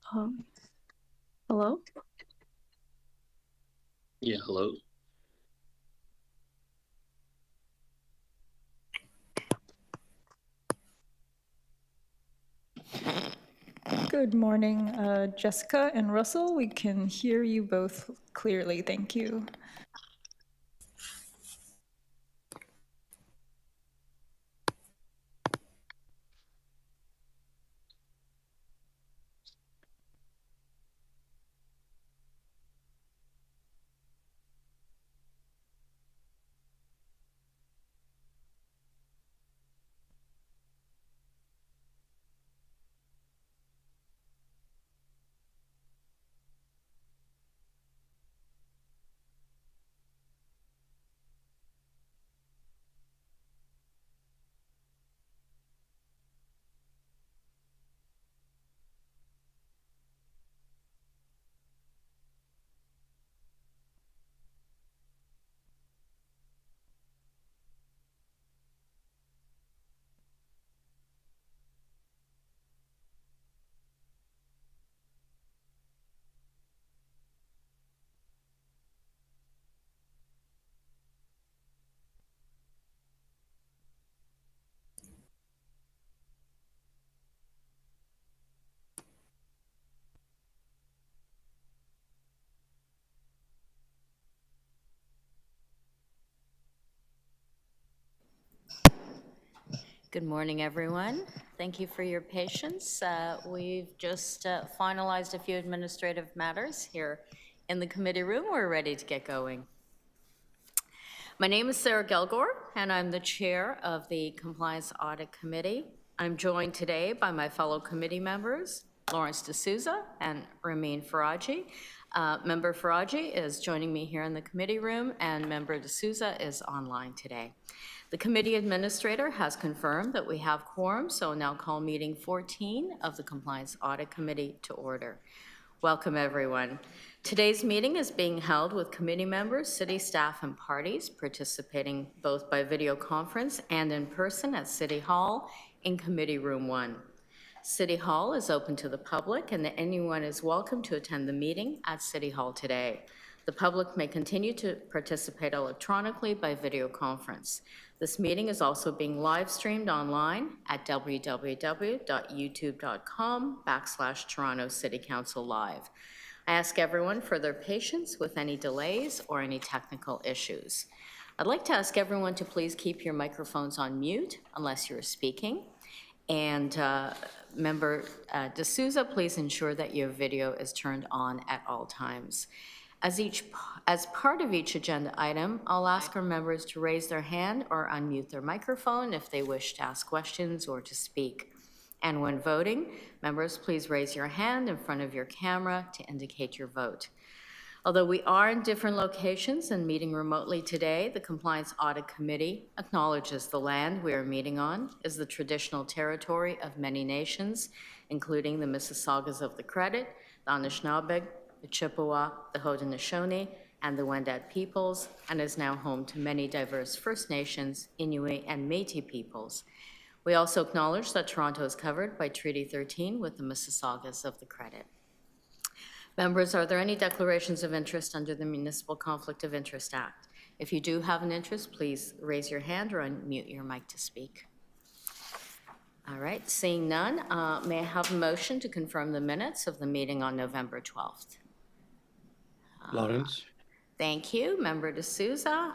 Hello? Yeah, hello. Good morning, Jessica and Russell. We can hear you both clearly. Thank you. Good morning, everyone. Thank you for your patience. We've just finalized a few administrative matters here in the committee room. We're ready to get going. My name is Sarah Gelgor, and I'm the chair of the Compliance Audit Committee. I'm joined today by my fellow committee members, Lawrence D'Souza and Ramin Faraji. Member Faraji is joining me here in the committee room, and Member D'Souza is online today. The committee administrator has confirmed that we have quorum, so I'll now call meeting 14 of the Compliance Audit Committee to order. Welcome, everyone. Today's meeting is being held with committee members, city staff, and parties participating both by video conference and in person at City Hall in Committee Room 1. City Hall is open to the public, and anyone is welcome to attend the meeting at City Hall today. The public may continue to participate electronically by video conference. This meeting is also being live streamed online at www.youtube.com/Toronto City Council Live. I ask everyone for their patience with any delays or any technical issues. I'd like to ask everyone to please keep your microphones on mute unless you're speaking. And Member D'Souza, please ensure that your video is turned on at all times. As part of each agenda item, I'll ask our members to raise their hand or unmute their microphone if they wish to ask questions or to speak. And when voting, members, please raise your hand in front of your camera to indicate your vote. Although we are in different locations and meeting remotely today, the Compliance Audit Committee acknowledges the land we are meeting on is the traditional territory of many nations, including the Mississaugas of the Credit, the Anishinaabe, the Chippewa, the Haudenosaunee, and the Wendat peoples, and is now home to many diverse First Nations, Inuit, and Métis peoples. We also acknowledge that Toronto is covered by Treaty 13 with the Mississaugas of the Credit. Members, are there any declarations of interest under the Municipal Conflict of Interest Act? If you do have an interest, please raise your hand or unmute your mic to speak. All right, seeing none, may I have a motion to confirm the minutes of the meeting on November 12th? Lawrence. Thank you. Member D'Souza,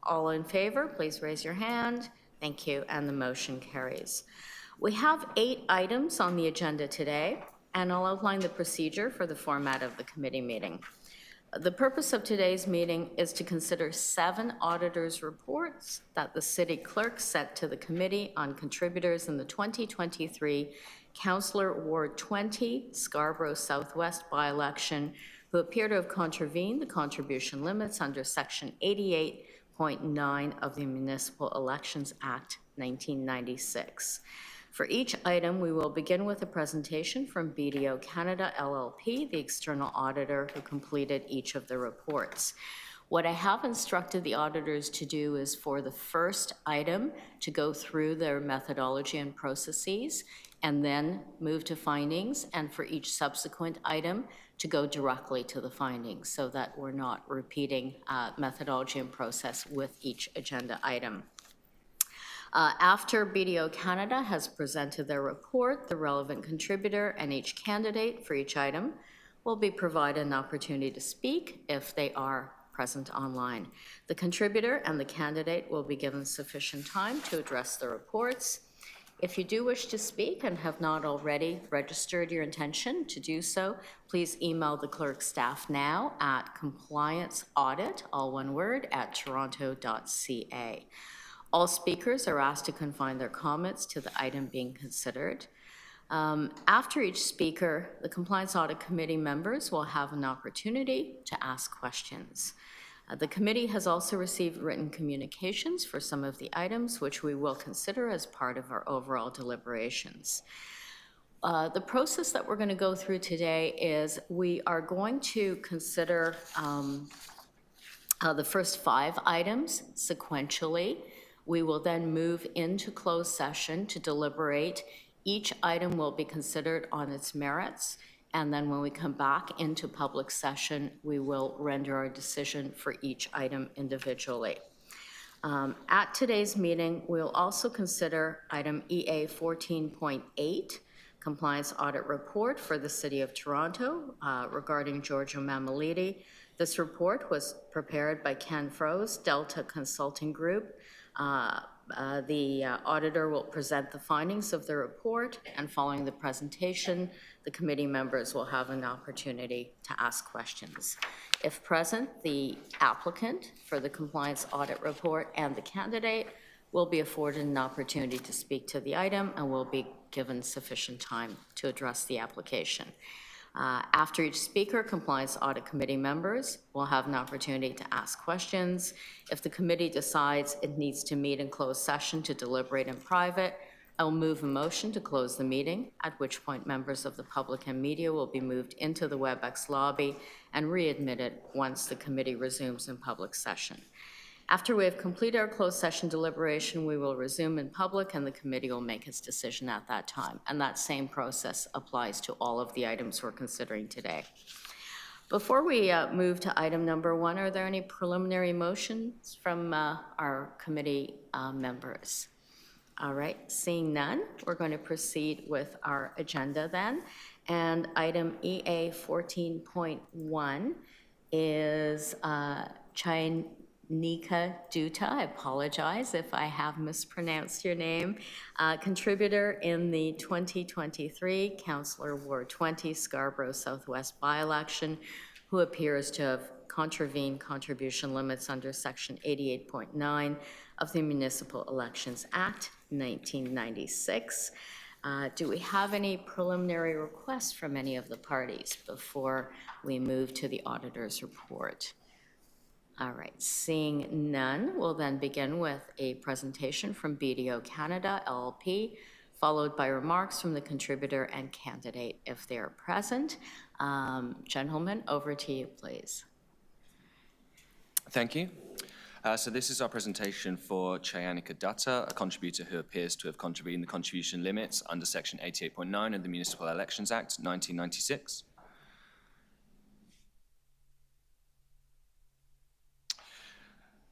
all in favor, please raise your hand. Thank you, and the motion carries. We have 8 items on the agenda today, and I'll outline the procedure for the format of the committee meeting. The purpose of today's meeting is to consider 7 auditors' reports that the city clerk sent to the committee on contributors in the 2023 Councillor Ward 20 Scarborough Southwest By-Election who appear to have contravened the contribution limits under Section 88.9 of the Municipal Elections Act 1996. For each item, we will begin with a presentation from BDO Canada LLP, the external auditor who completed each of the reports. What I have instructed the auditors to do is for the first item to go through their methodology and processes and then move to findings, and for each subsequent item to go directly to the findings so that we're not repeating methodology and process with each agenda item. After BDO Canada has presented their report, the relevant contributor and each candidate for each item will be provided an opportunity to speak if they are present online. The contributor and the candidate will be given sufficient time to address the reports. If you do wish to speak and have not already registered your intention to do so, please email the clerk staff now at complianceaudit, all one word, at toronto.ca. All speakers are asked to confine their comments to the item being considered. After each speaker, the Compliance Audit Committee members will have an opportunity to ask questions. The committee has also received written communications for some of the items, which we will consider as part of our overall deliberations. The process that we're going to go through today is we are going to consider the first 5 items sequentially. We will then move into closed session to deliberate. Each item will be considered on its merits, and then when we come back into public session, we will render our decision for each item individually. At today's meeting, we'll also consider item EA 14.8, Compliance Audit Report for the City of Toronto regarding Giorgio Mammoliti. This report was prepared by Ken Froese, Delta Consulting Group. The auditor will present the findings of the report, and following the presentation, the committee members will have an opportunity to ask questions. If present, the applicant for the compliance audit report and the candidate will be afforded an opportunity to speak to the item and will be given sufficient time to address the application. After each speaker, Compliance Audit Committee members will have an opportunity to ask questions. If the committee decides it needs to meet in closed session to deliberate in private, I will move a motion to close the meeting, at which point members of the public and media will be moved into the WebEx lobby and readmitted once the committee resumes in public session. After we have completed our closed session deliberation, we will resume in public and the committee will make its decision at that time. And that same process applies to all of the items we're considering today. Before we move to item number 1, are there any preliminary motions from our committee members? All right, seeing none, we're going to proceed with our agenda then. And item EA 14.1 is Chayanika Dutta, I apologize if I have mispronounced your name, contributor in the 2023 Councillor Ward 20 Scarborough Southwest By-Election, who appears to have contravened contribution limits under Section 88.9 of the Municipal Elections Act, 1996. Do we have any preliminary requests from any of the parties before we move to the auditor's report? All right, seeing none, we'll then begin with a presentation from BDO Canada, LLP, followed by remarks from the contributor and candidate if they are present. Gentlemen, over to you, please. Thank you. So this is our presentation for Chayanika Dutta, a contributor who appears to have contravened the contribution limits under Section 88.9 of the Municipal Elections Act, 1996.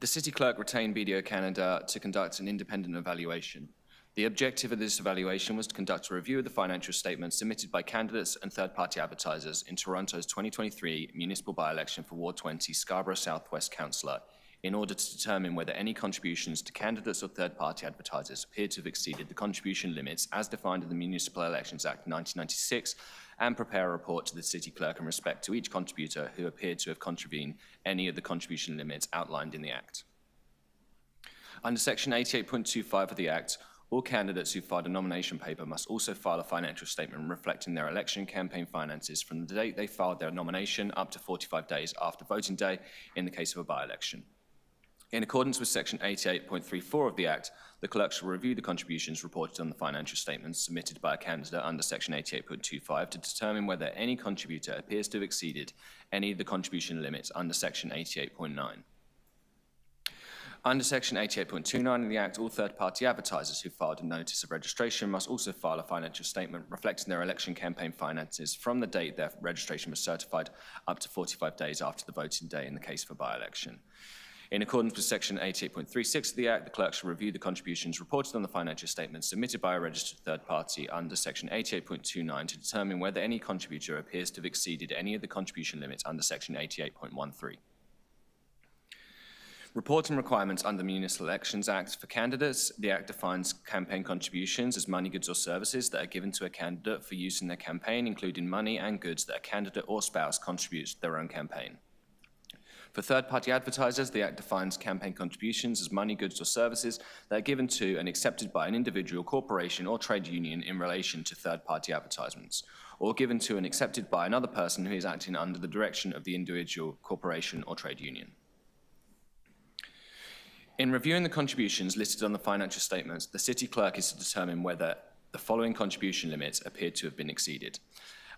The City Clerk retained BDO Canada to conduct an independent evaluation. The objective of this evaluation was to conduct a review of the financial statements submitted by candidates and third-party advertisers in Toronto's 2023 Municipal By-Election for Ward 20 Scarborough Southwest Councillor, in order to determine whether any contributions to candidates or third-party advertisers appeared to have exceeded the contribution limits as defined in the Municipal Elections Act 1996, and prepare a report to the City Clerk in respect to each contributor who appeared to have contravened any of the contribution limits outlined in the Act. Under Section 88.25 of the Act, all candidates who filed a nomination paper must also file a financial statement reflecting their election campaign finances from the date they filed their nomination up to 45 days after voting day in the case of a by-election. In accordance with Section 88.34 of the Act, the clerk shall review the contributions reported on the financial statements submitted by a candidate under Section 88.25 to determine whether any contributor appears to have exceeded any of the contribution limits under Section 88.9. Under Section 88.29 of the Act, all third-party advertisers who filed a notice of registration must also file a financial statement reflecting their election campaign finances from the date their registration was certified up to 45 days after the voting day in the case of a by-election. In accordance with Section 88.36 of the Act, the clerk shall review the contributions reported on the financial statements submitted by a registered third party under Section 88.29 to determine whether any contributor appears to have exceeded any of the contribution limits under Section 88.13. Reporting requirements under the Municipal Elections Act for candidates. The Act defines campaign contributions as money, goods or services that are given to a candidate for use in their campaign, including money and goods that a candidate or spouse contributes to their own campaign. For third-party advertisers, the Act defines campaign contributions as money, goods or services that are given to and accepted by an individual, corporation or trade union in relation to third-party advertisements, or given to and accepted by another person who is acting under the direction of the individual, corporation or trade union. In reviewing the contributions listed on the financial statements, the City Clerk is to determine whether the following contribution limits appear to have been exceeded.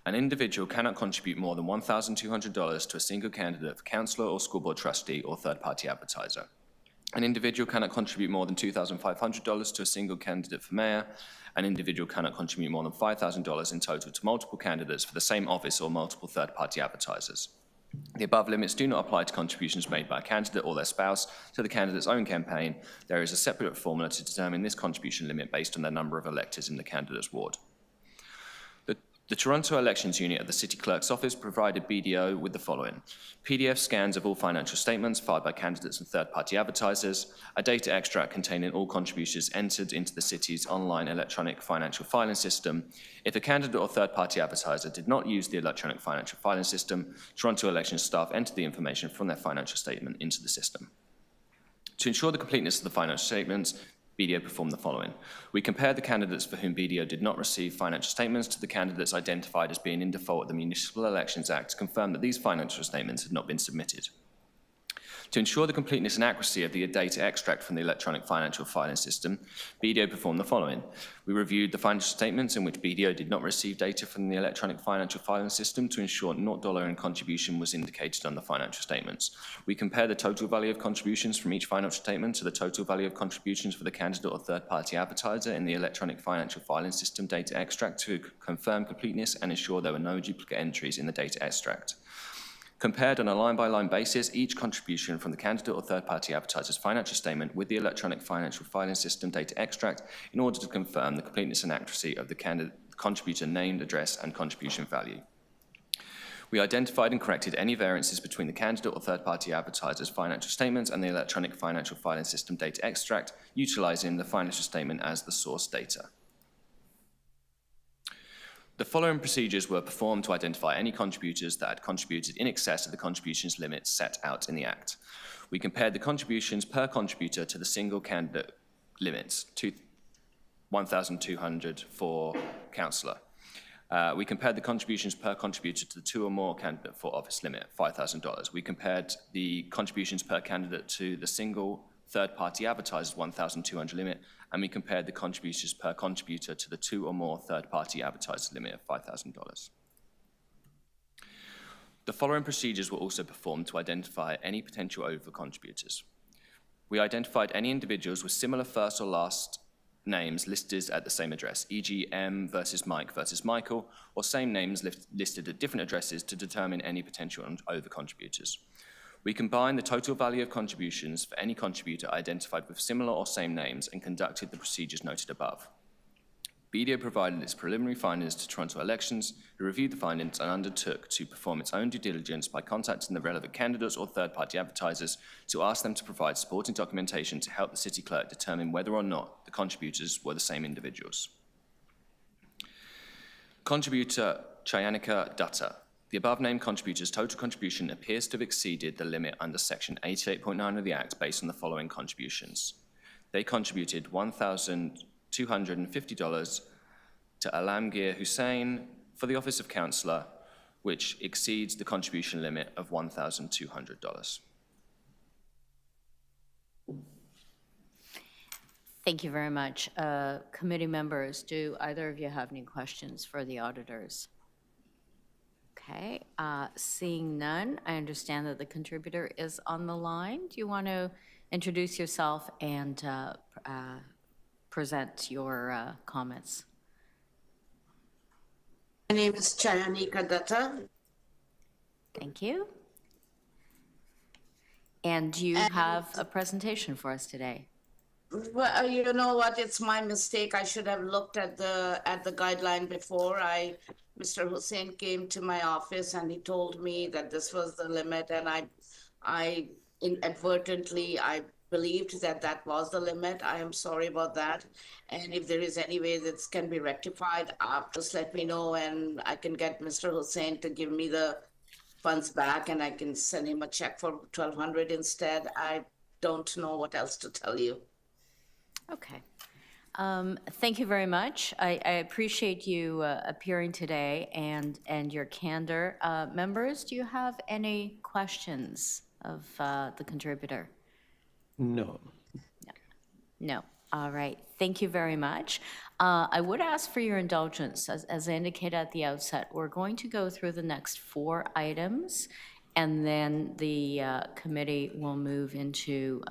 An individual cannot contribute more than $1,200 to a single candidate for councillor or school board trustee or third-party advertiser. An individual cannot contribute more than $2,500 to a single candidate for mayor. An individual cannot contribute more than $5,000 in total to multiple candidates for the same office or multiple third-party advertisers. The above limits do not apply to contributions made by a candidate or their spouse to the candidate's own campaign. There is a separate formula to determine this contribution limit based on the number of electors in the candidate's ward. The Toronto Elections Unit of the City Clerk's Office provided BDO with the following: PDF scans of all financial statements filed by candidates and third-party advertisers, a data extract containing all contributions entered into the City's online electronic financial filing system. If a candidate or third-party advertiser did not use the electronic financial filing system, Toronto Elections staff entered the information from their financial statement into the system. To ensure the completeness of the financial statements, BDO performed the following. We compared the candidates for whom BDO did not receive financial statements to the candidates identified as being in default of the Municipal Elections Act to confirm that these financial statements had not been submitted. To ensure the completeness and accuracy of the data extract from the electronic financial filing system, BDO performed the following. We reviewed the financial statements in which BDO did not receive data from the electronic financial filing system to ensure $0 in contribution was indicated on the financial statements. We compared the total value of contributions from each financial statement to the total value of contributions for the candidate or third-party advertiser in the electronic financial filing system data extract to confirm completeness and ensure there were no duplicate entries in the data extract. Compared on a line-by-line basis, each contribution from the candidate or third-party advertiser's financial statement with the electronic financial filing system data extract in order to confirm the completeness and accuracy of the contributor name, address, and contribution value. We identified and corrected any variances between the candidate or third-party advertiser's financial statements and the electronic financial filing system data extract, utilizing the financial statement as the source data. The following procedures were performed to identify any contributors that had contributed in excess of the contributions limits set out in the Act. We compared the contributions per contributor to the single candidate limits, $1,200 for councillor. We compared the contributions per contributor to the two or more candidate for office limit, $5,000. We compared the contributions per candidate to the single third-party advertiser's $1,200 limit, and we compared the contributions per contributor to the two or more third-party advertisers limit of $5,000. The following procedures were also performed to identify any potential over-contributors. We identified any individuals with similar first or last names listed at the same address, e.g. M versus Mike versus Michael, or same names listed at different addresses to determine any potential over-contributors. We combined the total value of contributions for any contributor identified with similar or same names and conducted the procedures noted above. BDO provided its preliminary findings to Toronto Elections, who reviewed the findings and undertook to perform its own due diligence by contacting the relevant candidates or third-party advertisers to ask them to provide supporting documentation to help the City Clerk determine whether or not the contributors were the same individuals. Contributor Chayanika Dutta. The above-named contributor's total contribution appears to have exceeded the limit under Section 88.9 of the Act based on the following contributions. They contributed $1,250 to Alamgir Hussain for the office of councillor, which exceeds the contribution limit of $1,200. Thank you very much. Committee members, do either of you have any questions for the auditors? Okay, seeing none, I understand that the contributor is on the line. Do you want to introduce yourself and present your comments. My name is Chayanika Dutta. Thank you. And you have a presentation for us today. Well, you know what? It's my mistake. I should have looked at the guideline before. Mr. Hossain came to my office and he told me that this was the limit, and I inadvertently I believed that that was the limit. I am sorry about that. And if there is any way this can be rectified, just let me know, and I can get Mr. Hossain to give me the funds back, and I can send him a check for 1,200 instead. I don't know what else to tell you. Okay. Thank you very much. I appreciate you appearing today and your candor. Members, do you have any questions of the contributor? No. No. All right. Thank you very much. I would ask for your indulgence. As I indicated at the outset, we're going to go through the next 4 items, and then the committee will move into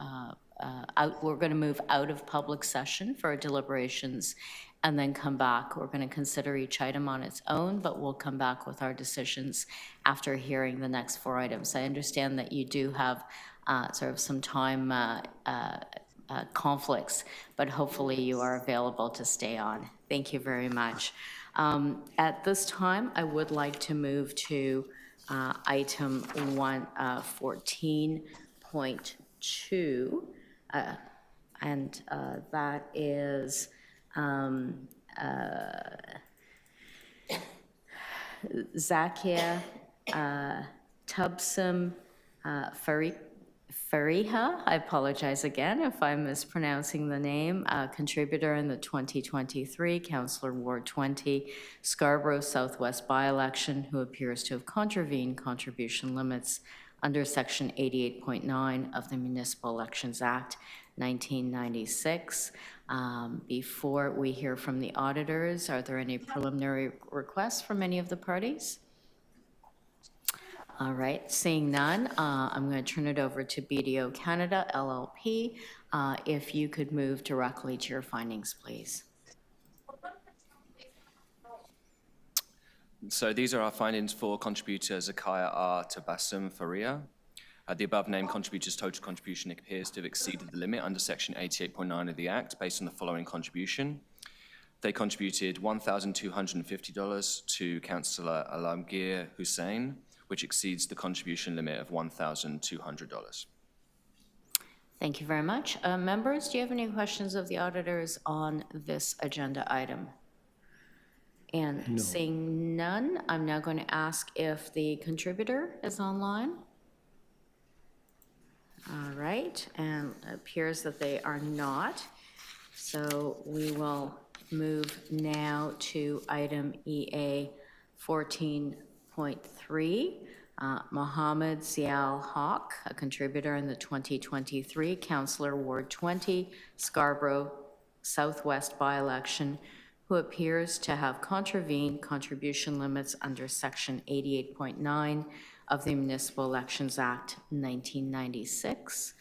we're going to move out of public session for our deliberations and then come back. We're going to consider each item on its own, but we'll come back with our decisions after hearing the next 4 items. I understand that you do have sort of some time conflicts, but hopefully you are available to stay on. Thank you very much. At this time, I would like to move to item 14.2. And that is Zakia Tabassum Fariha. I apologize again if I'm mispronouncing the name. Contributor in the 2023 Councillor Ward 20 Scarborough Southwest By-Election, who appears to have contravened contribution limits under Section 88.9 of the Municipal Elections Act, 1996. Before we hear from the auditors, are there any preliminary requests from any of the parties? All right, seeing none, I'm going to turn it over to BDO Canada LLP. If you could move directly to your findings, please. So these are our findings for contributor Zakia R Tabassum Fariha. The above-named contributor's total contribution appears to have exceeded the limit under Section 88.9 of the Act based on the following contribution. They contributed $1,250 to Councillor Rahman Hossain, which exceeds the contribution limit of $1,200. Thank you very much. Members, do you have any questions of the auditors on this agenda item? And No. Seeing none, I'm now going to ask if the contributor is online. All right, and it appears that they are not. So we will move now to item EA 14.3. Mohammad Ziaul Haque, a contributor in the 2023 Councillor Ward 20 Scarborough Southwest By-Election, who appears to have contravened contribution limits under Section 88.9 of the Municipal Elections Act, 1996.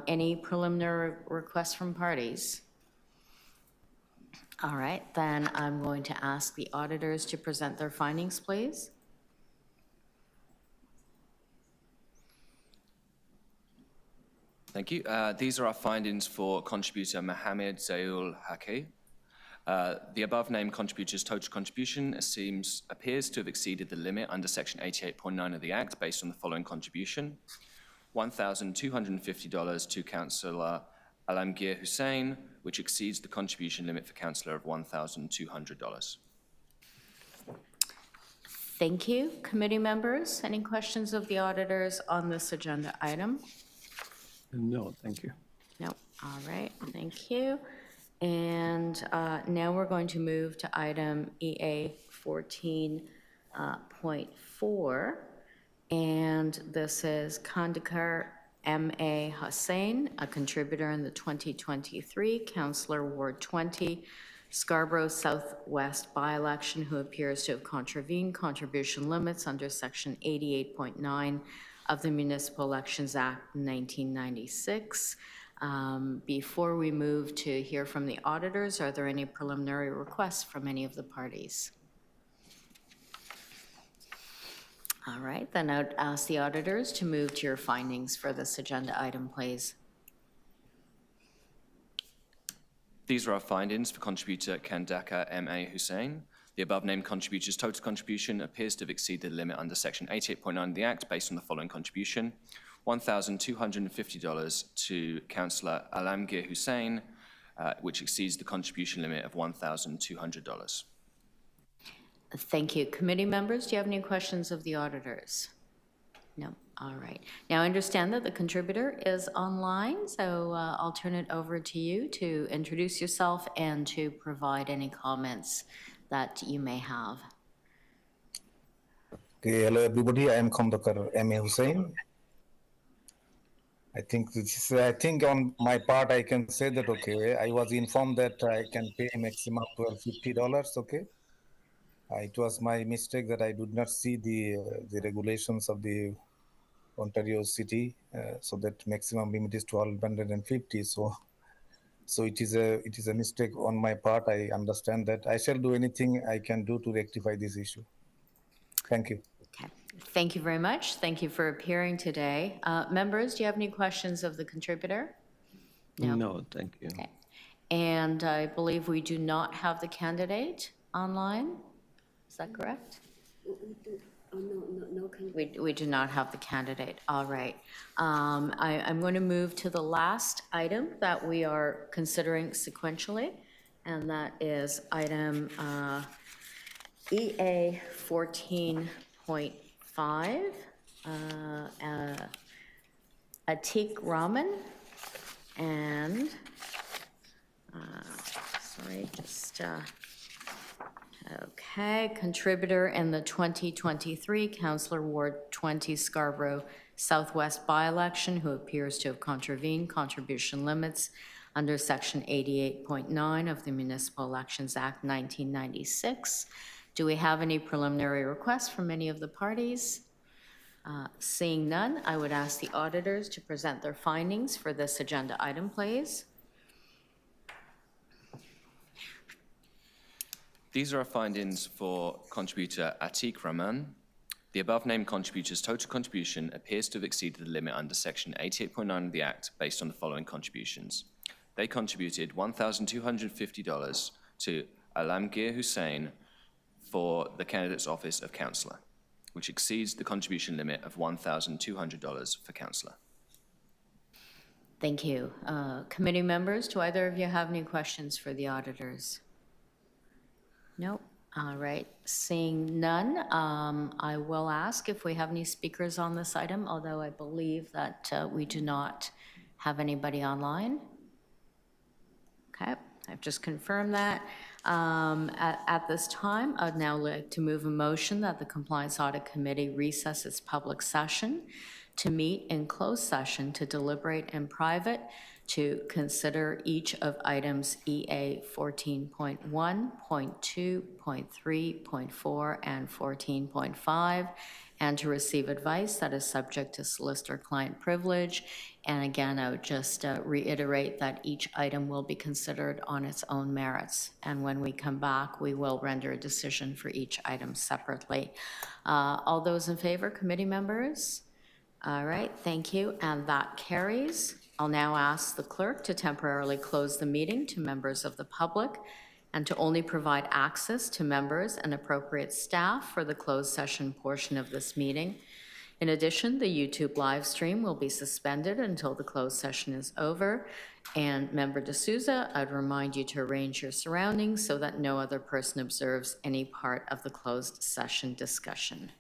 Any preliminary requests from parties? All right, then I'm going to ask the auditors to present their findings, please. Thank you. These are our findings for contributor Mohammad Ziaul Haque. The above-named contributor's total contribution appears to have exceeded the limit under Section 88.9 of the Act based on the following contribution. $1,250 to Councillor Rahman Hossain, which exceeds the contribution limit for Councillor of $1,200. Thank you. Committee members, any questions of the auditors on this agenda item? No, thank you. No. All right, thank you. And now we're going to move to item EA 14.4, and this is Khandaker M A Hossain, a contributor in the 2023 Councillor Ward 20 Scarborough Southwest By-Election, who appears to have contravened contribution limits under Section 88.9 of the Municipal Elections Act 1996. Before we move to hear from the auditors, are there any preliminary requests from any of the parties? All right, then I'd ask the auditors to move to your findings for this agenda item, please. These are our findings for contributor Khandaker M A Hossain. The above-named contributor's total contribution appears to have exceeded the limit under Section 88.9 of the Act based on the following contribution: $1,250 to Councillor Alamgir Hussain, which exceeds the contribution limit of $1,200. Thank you. Committee members, do you have any questions of the auditors? No. All right. Now, I understand that the contributor is online, so I'll turn it over to you to introduce yourself and to provide any comments that you may have. Okay, hello everybody. I am Khandaker M A Hossain. I think on my part I can say that okay, I was informed that I can pay maximum $1,250. Okay, it was my mistake that I did not see the regulations of the Ontario City, so that maximum limit is $1,250. So it is a mistake on my part. I understand that. I shall do anything I can do to rectify this issue. Thank you. Okay. Thank you very much. Thank you for appearing today. Members, do you have any questions of the contributor? No, thank you. Okay. And I believe we do not have the candidate online. Is that correct? No. We do not have the candidate. All right. I'm going to move to the last item that we are considering sequentially, and that is item EA 14.5, Atiq Rahman, and, okay, contributor in the 2023 Councillor Ward 20 Scarborough Southwest By-Election, who appears to have contravened contribution limits under Section 88.9 of the Municipal Elections Act 1996. Do we have any preliminary requests from any of the parties? Seeing none, I would ask the auditors to present their findings for this agenda item, please. These are our findings for contributor Atiq Rahman. The above-named contributor's total contribution appears to have exceeded the limit under Section 88.9 of the Act based on the following contributions. They contributed $1,250 to Alamgir Hussain for the candidate's office of councillor, which exceeds the contribution limit of $1,200 for councillor. Thank you. Committee members, do either of you have any questions for the auditors? Nope. All right. Seeing none, I will ask if we have any speakers on this item, although I believe that we do not have anybody online. Okay, I've just confirmed that. At this time, I'd now like to move a motion that the Compliance Audit Committee recess its public session to meet in closed session to deliberate in private, to consider each of items EA 14.1, .2, .3, .4, and 14.5, and to receive advice that is subject to solicitor-client privilege. And again, I would just reiterate that each item will be considered on its own merits. And when we come back, we will render a decision for each item separately. All those in favor, committee members? All right, thank you, and that carries. I'll now ask the clerk to temporarily close the meeting to members of the public and to only provide access to members and appropriate staff for the closed session portion of this meeting. In addition, the YouTube live stream will be suspended until the closed session is over. And Member D'Souza, I'd remind you to arrange your surroundings so that no other person observes any part of the closed session discussion.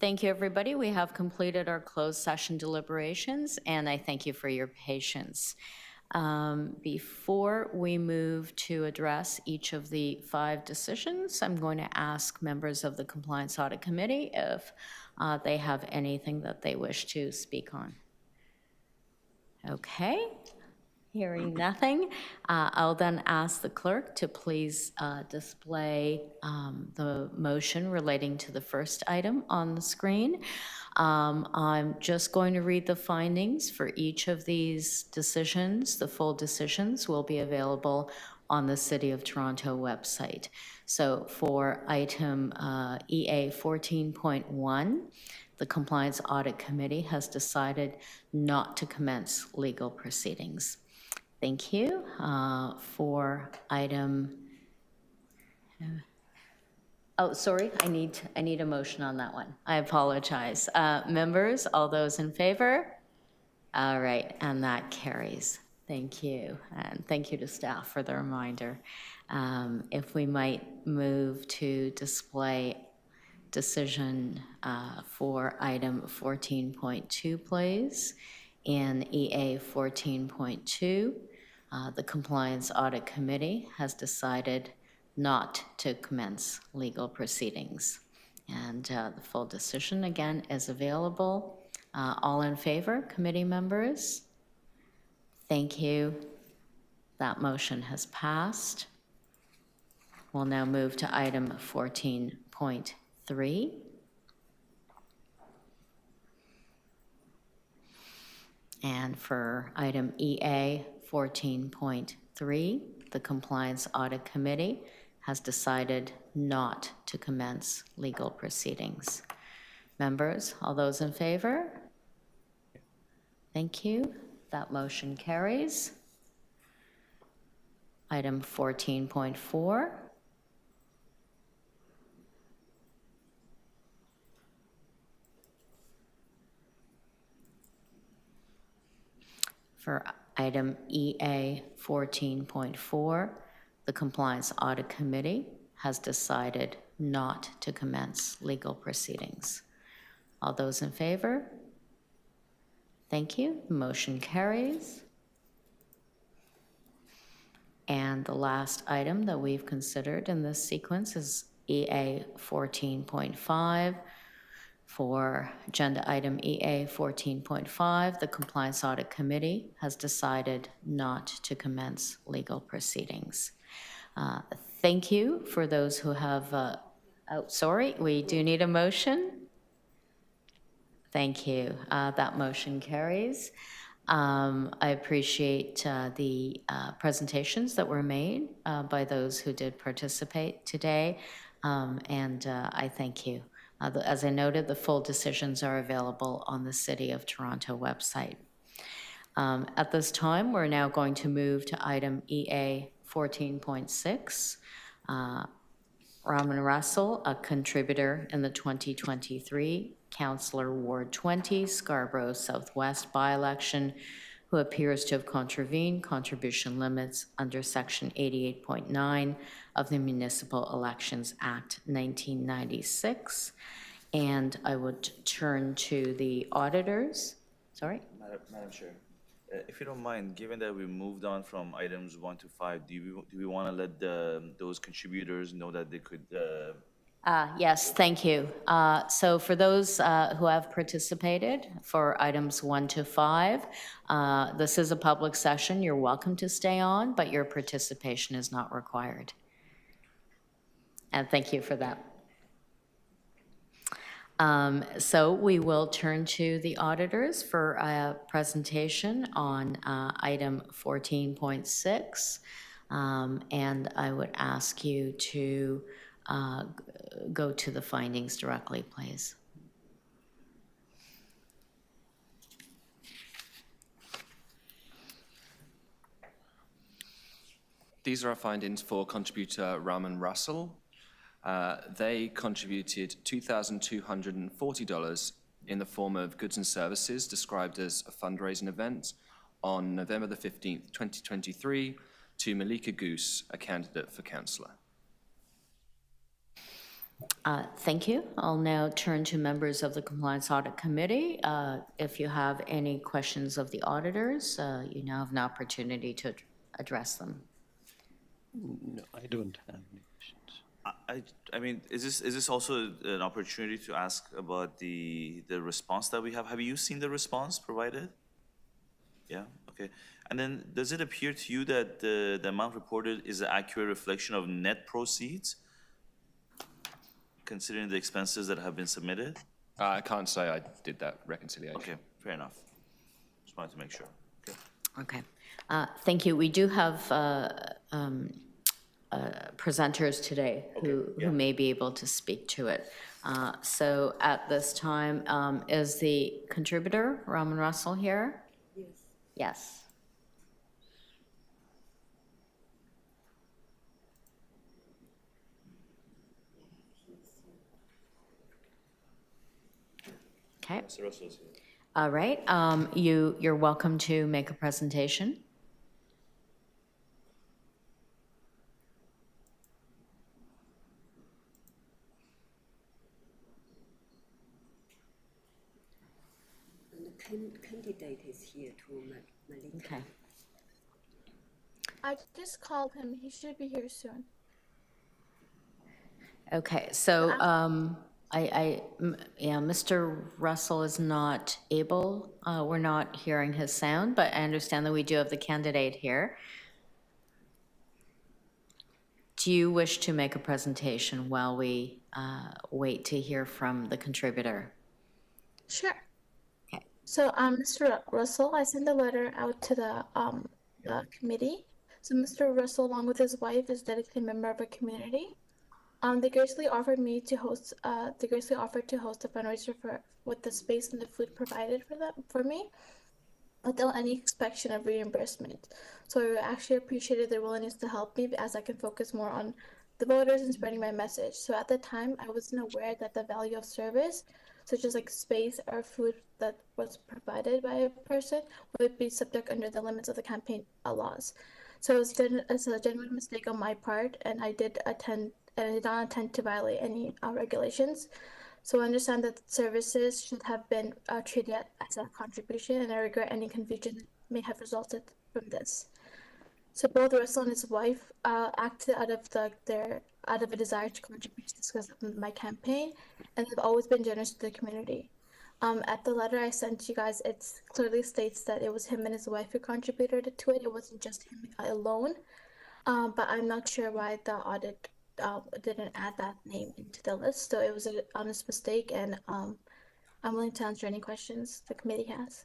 Thank you, everybody. We have completed our closed session deliberations, and I thank you for your patience. Before we move to address each of the 5 decisions, I'm going to ask members of the Compliance Audit Committee if they have anything that they wish to speak on. Okay. Hearing nothing, I'll then ask the clerk to please display the motion relating to the first item on the screen. I'm just going to read the findings for each of these decisions. The full decisions will be available on the City of Toronto website. So for item EA 14.1, the Compliance Audit Committee has decided not to commence legal proceedings. Thank you. For item, oh, sorry, I need a motion on that one. I apologize. Members, all those in favor? All right, and that carries. Thank you. And thank you to staff for the reminder. If we might move to display decision for item 14.2, please. In EA 14.2, the Compliance Audit Committee has decided not to commence legal proceedings. And the full decision, again, is available. All in favor, committee members? Thank you. That motion has passed. We'll now move to item 14.3. And for item EA 14.3, the Compliance Audit Committee has decided not to commence legal proceedings. Members, all those in favor? Thank you. That motion carries. Item 14.4. For item EA 14.4, the Compliance Audit Committee has decided not to commence legal proceedings. All those in favor? Thank you. Motion carries. And the last item that we've considered in this sequence is EA 14.5. For agenda item EA 14.5, the Compliance Audit Committee has decided not to commence legal proceedings. Thank you for those who have, sorry, we do need a motion. Thank you. That motion carries. I appreciate the presentations that were made by those who did participate today, and I thank you. As I noted, the full decisions are available on the City of Toronto website. At this time, we're now going to move to item EA 14.6. Rahman Russell, a contributor in the 2023 Councillor Ward 20 Scarborough Southwest By-Election, who appears to have contravened contribution limits under Section 88.9 of the Municipal Elections Act 1996. And I would turn to the auditors. Sorry? Madam Chair, if you don't mind, given that we moved on from items 1 to 5, do we want to let those contributors know that they could... Yes, thank you. So for those who have participated for items 1 to 5, this is a public session. You're welcome to stay on, but your participation is not required. And thank you for that. So we will turn to the auditors for a presentation on item 14.6. And I would ask you to go to the findings directly, please. These are our findings for contributor Rahman Russell. They contributed $2,240 in the form of goods and services described as a fundraising event on November the 15th, 2023 to Malika Goose, a candidate for councillor. Thank you. I'll now turn to members of the Compliance Audit Committee. If you have any questions of the auditors, you now have an opportunity to address them. No, I don't have any questions. I mean, is this also an opportunity to ask about the response that we have? Have you seen the response provided? Yeah, okay. And then does it appear to you that the amount reported is an accurate reflection of net proceeds, considering the expenses that have been submitted? I can't say I did that reconciliation. Okay, fair enough. Just wanted to make sure. Okay. Okay. Thank you. We do have presenters today who may be able to speak to it. So at this time, is the contributor, Rahman Russell, here? Yes. Yes. Okay. Mr. Russell's here. All right. You're welcome to make a presentation. The candidate is here to Mammoliti. Okay. I just called him. He should be here soon. Okay. So, yeah, Mr. Russell is not able. We're not hearing his sound, but I understand that we do have the candidate here. Do you wish to make a presentation while we wait to hear from the contributor? Sure. Okay. So, Mr. Russell, I sent a letter out to the committee. So, Mr. Russell, along with his wife, is dedicated member of a community. They graciously offered me to host. They graciously offered to host a fundraiser with the space and the food provided for me, without any expectation of reimbursement. So I actually appreciated their willingness to help me as I can focus more on the voters and spreading my message. So at the time, I wasn't aware that the value of service, such as like space or food that was provided by a person, would be subject under the limits of the campaign laws. So it was a genuine mistake on my part, and I did not intend to violate any regulations. So I understand that services should have been treated as a contribution, and I regret any confusion that may have resulted from this. So both Russell and his wife acted out of a desire to contribute to success of my campaign, and they've always been generous to the community. At the letter I sent you guys, it clearly states that it was him and his wife who contributed to it. It wasn't just him alone. But I'm not sure why the audit didn't add that name into the list. So it was an honest mistake, and I'm willing to answer any questions the committee has.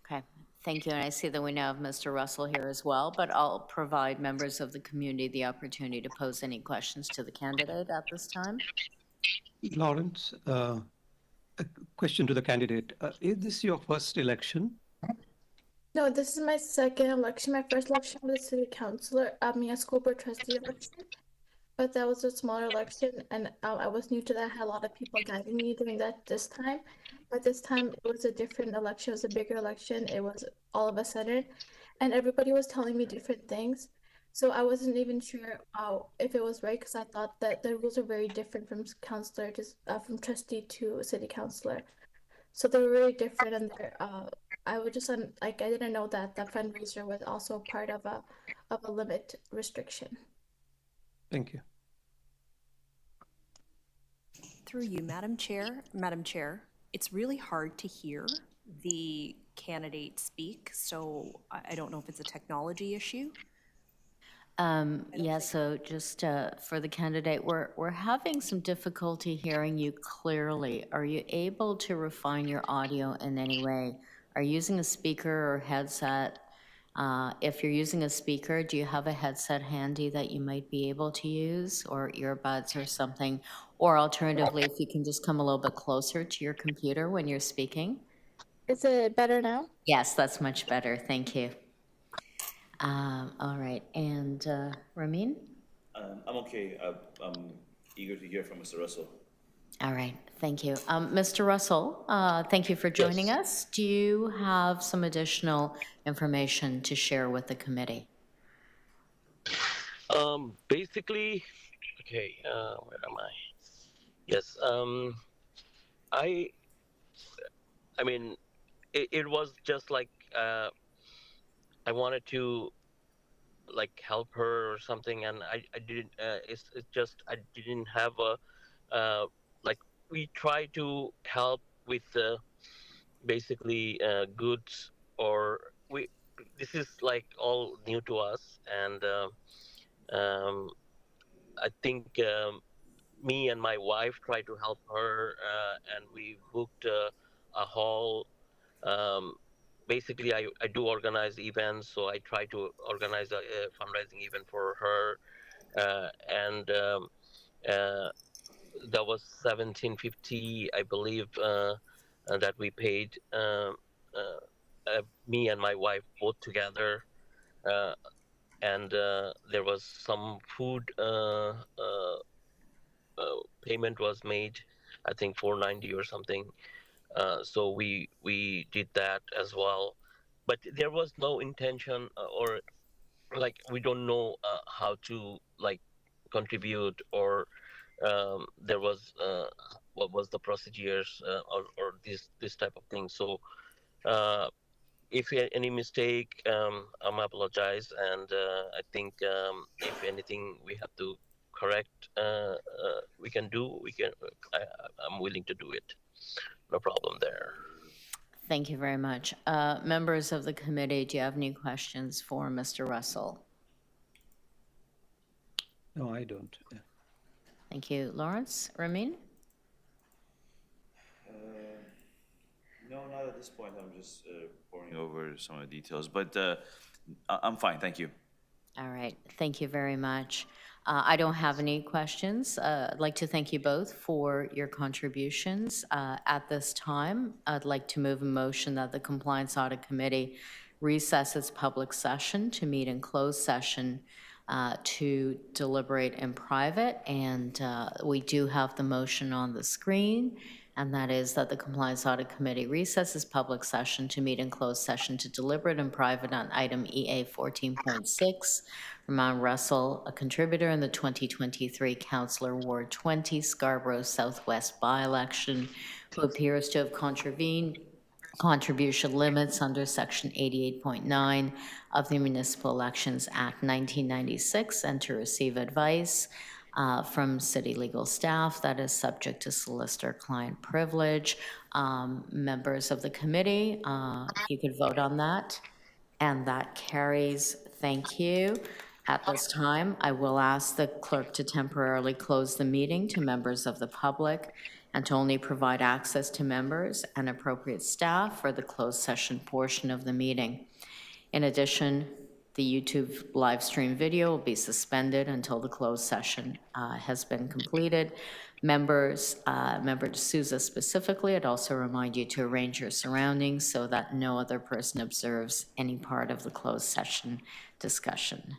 Okay. Thank you. And I see that we now have Mr. Russell here as well, but I'll provide members of the community the opportunity to pose any questions to the candidate at this time. Lawrence, a question to the candidate. Is this your first election? No, this is my second election. My first election was a city councilor, a school board trustee election. But that was a smaller election, and I was new to that. I had a lot of people guiding me doing that this time. But this time, it was a different election. It was a bigger election. It was all of a sudden. And everybody was telling me different things. So I wasn't even sure if it was right, because I thought that the rules are very different from councilor to from trustee to city councilor. So they were really different, and I was just I didn't know that the fundraiser was also part of a limit restriction. Thank you. Through you, Madam Chair, it's really hard to hear the candidate speak, so I don't know if it's a technology issue. Yeah, so just for the candidate, we're having some difficulty hearing you clearly. Are you able to refine your audio in any way? Are you using a speaker or headset? If you're using a speaker, do you have a headset handy that you might be able to use, or earbuds or something? Or alternatively, if you can just come a little bit closer to your computer when you're speaking. Is it better now? Yes, that's much better. Thank you. All right. And Ramin? I'm okay. I'm eager to hear from Mr. Russell. All right. Thank you. Mr. Russell, thank you for joining us. Do you have some additional information to share with the committee? Basically, okay, where am I? Yes. I I mean, it was just like I wanted to like help her or something, and I didn't. It's just I didn't have a like we try to help with basically goods or we. This is like all new to us, and um, I think me and my wife tried to help her, and we booked a hall. Um, Basically, I do organize events, so I try to organize a fundraising event for her, and uh, that was 1750, I believe, that we paid me and my wife both together, uh, and there was some food payment was made, I think 490 or something. So we did that as well, but there was no intention or like we don't know how to like contribute or there was what was the procedures or this type of thing. So if any mistake, I'm apologize, and I think if anything we have to correct, we can do. We can. I'm willing to do it. No problem there. Thank you very much. Members of the committee, do you have any questions for Mr. Russell? No, I don't. Yeah. Thank you. Lawrence, Ramin? No, not at this point. I'm just pouring over some of the details, but I'm fine. Thank you. All right, thank you very much. I don't have any questions. I'd like to thank you both for your contributions. At this time, I'd like to move a motion that the Compliance Audit Committee recess its public session to meet in closed session to deliberate in private. And we do have the motion on the screen, and that is that the Compliance Audit Committee recesses public session to meet in closed session to deliberate in private on item EA 14.6. Rahman Russell, a contributor in the 2023 Councillor Ward 20 Scarborough Southwest By-Election, who appears to have contravened contribution limits under Section 88.9 of the Municipal Elections Act 1996, and to receive advice from city legal staff that is subject to solicitor-client privilege. Members of the committee, if you could vote on that. And that carries. Thank you. At this time, I will ask the clerk to temporarily close the meeting to members of the public and to only provide access to members and appropriate staff for the closed session portion of the meeting. In addition, the YouTube live stream video will be suspended until the closed session has been completed. Members, Member D'Souza specifically, I'd also remind you to arrange your surroundings so that no other person observes any part of the closed session discussion.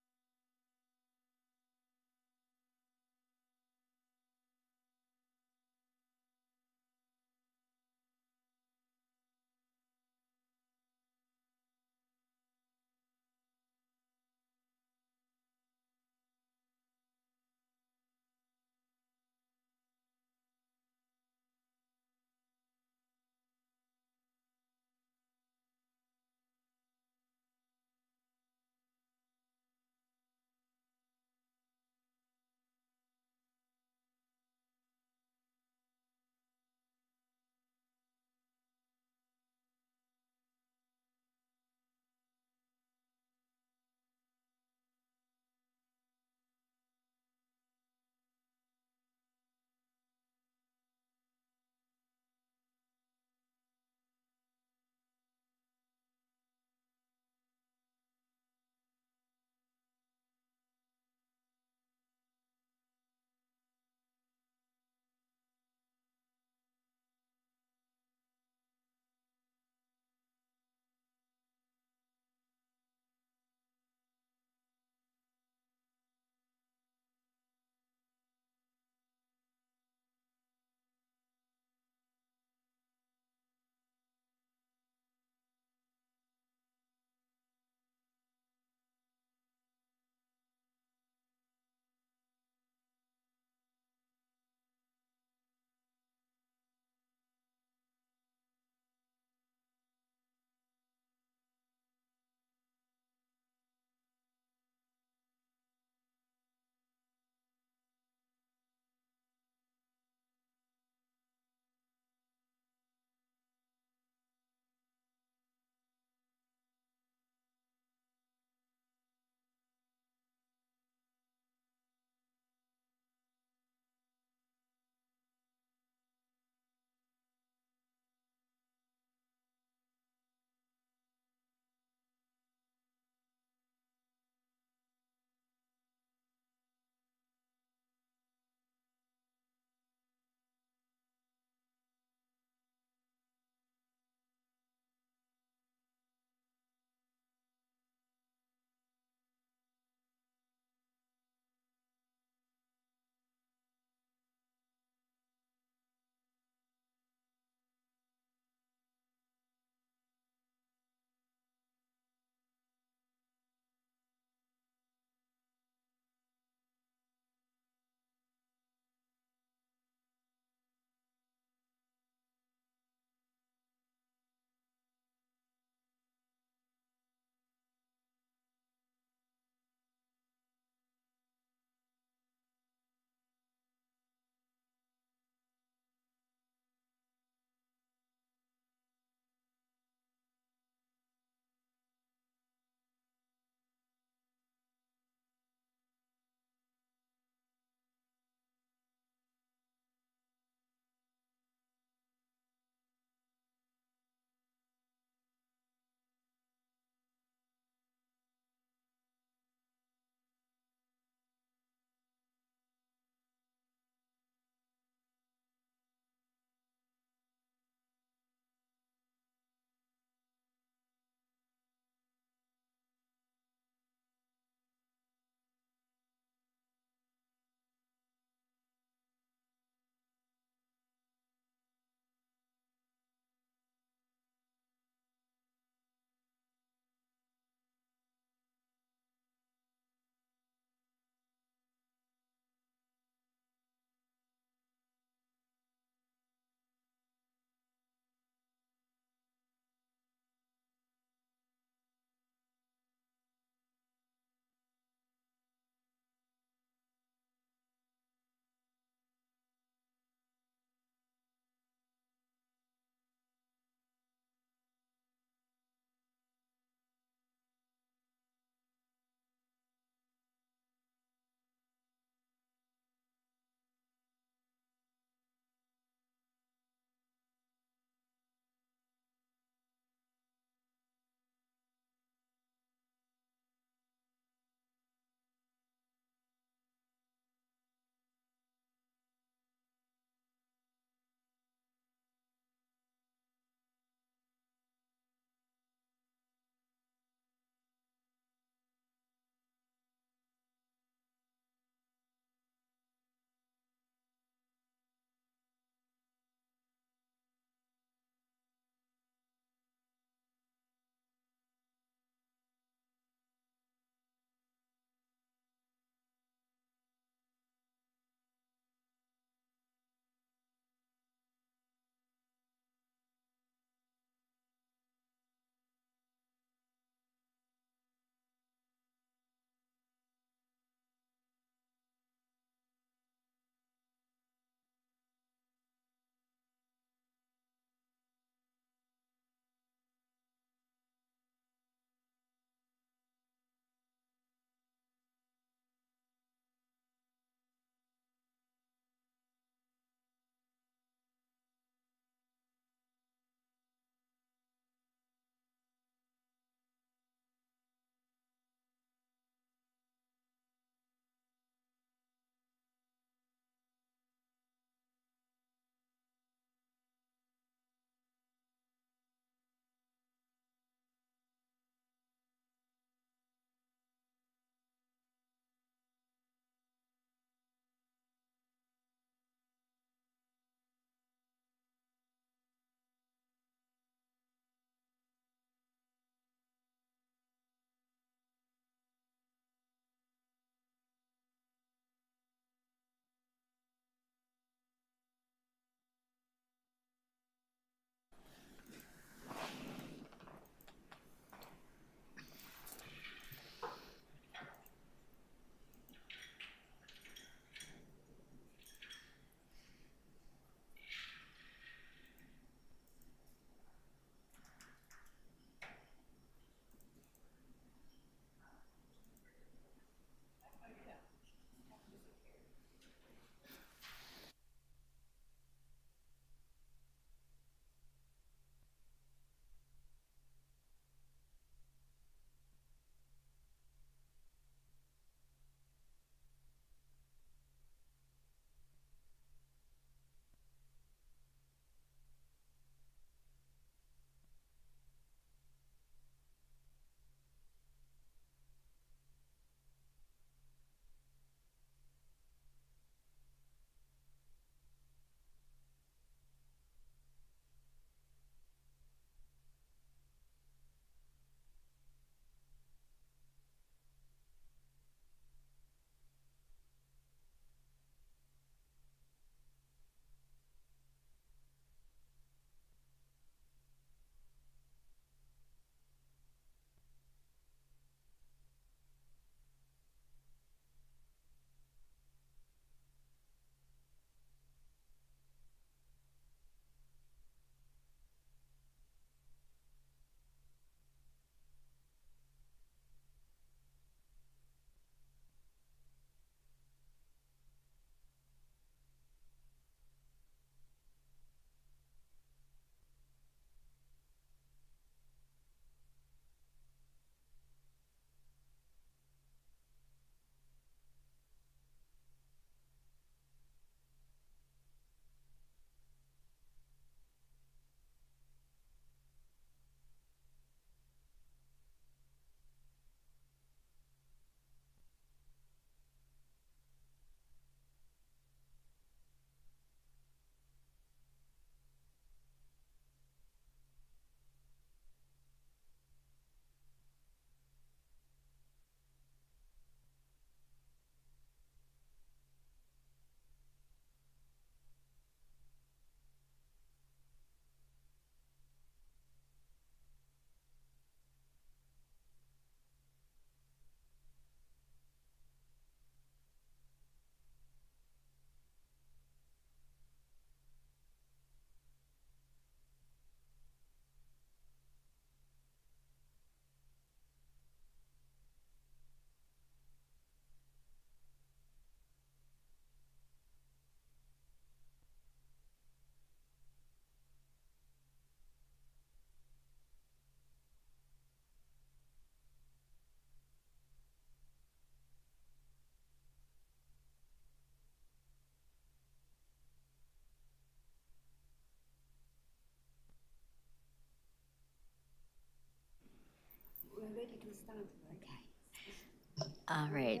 All right.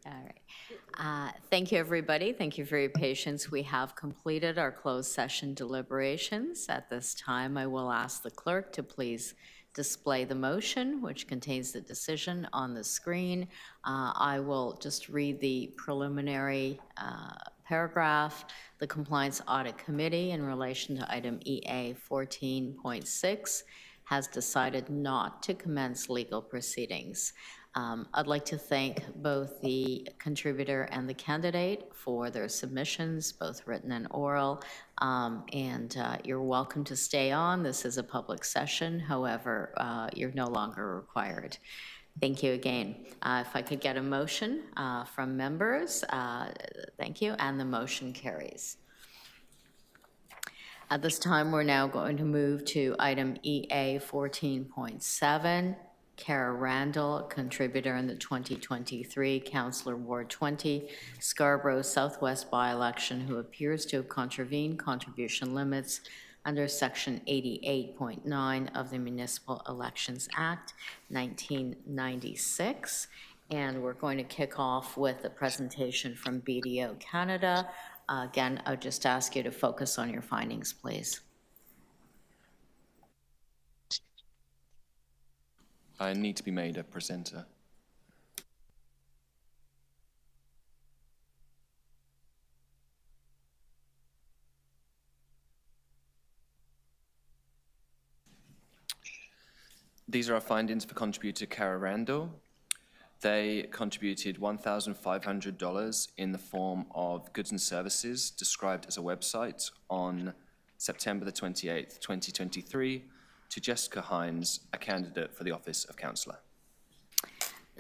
All right. Thank you, everybody. Thank you for your patience. We have completed our closed session deliberations. At this time, I will ask the clerk to please display the motion, which contains the decision on the screen. I will just read the preliminary paragraph. The Compliance Audit Committee, in relation to item EA 14.6, has decided not to commence legal proceedings. I'd like to thank both the contributor and the candidate for their submissions, both written and oral, and you're welcome to stay on. This is a public session. However, you're no longer required. Thank you again. If I could get a motion from members, thank you, and the motion carries. At this time, we're now going to move to item EA 14.7. Kara Randell, contributor in the 2023 Councillor Ward 20 Scarborough Southwest By-Election, who appears to have contravened contribution limits under Section 88.9 of the Municipal Elections Act, 1996. And we're going to kick off with a presentation from BDO Canada. Again, I'll just ask you to focus on your findings, please. I need to be made a presenter. These are our findings for contributor Kara Randell. They contributed $1,500 in the form of goods and services described as a website on September the 28th, 2023, to Jessica Hines, a candidate for the office of councillor.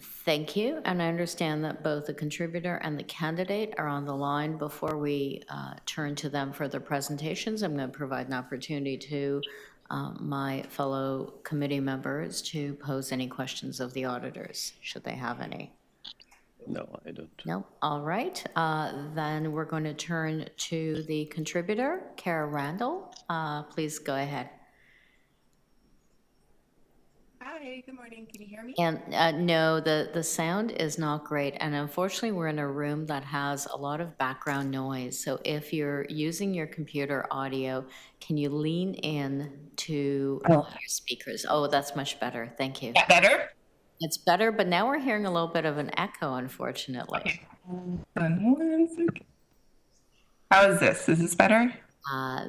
Thank you, and I understand that both the contributor and the candidate are on the line. Before we turn to them for their presentations, I'm going to provide an opportunity to my fellow committee members to pose any questions of the auditors, should they have any. No, I don't. No? All right. Then we're going to turn to the contributor, Kara Randell. Please go ahead. Hi, good morning. Can you hear me? And no, the sound is not great. And unfortunately, we're in a room that has a lot of background noise. So if you're using your computer audio, can you lean in to your speakers? Oh, that's much better. Thank you. Yeah, better? It's better, but now we're hearing a little bit of an echo, unfortunately. Okay. One second. How is this? Is this better?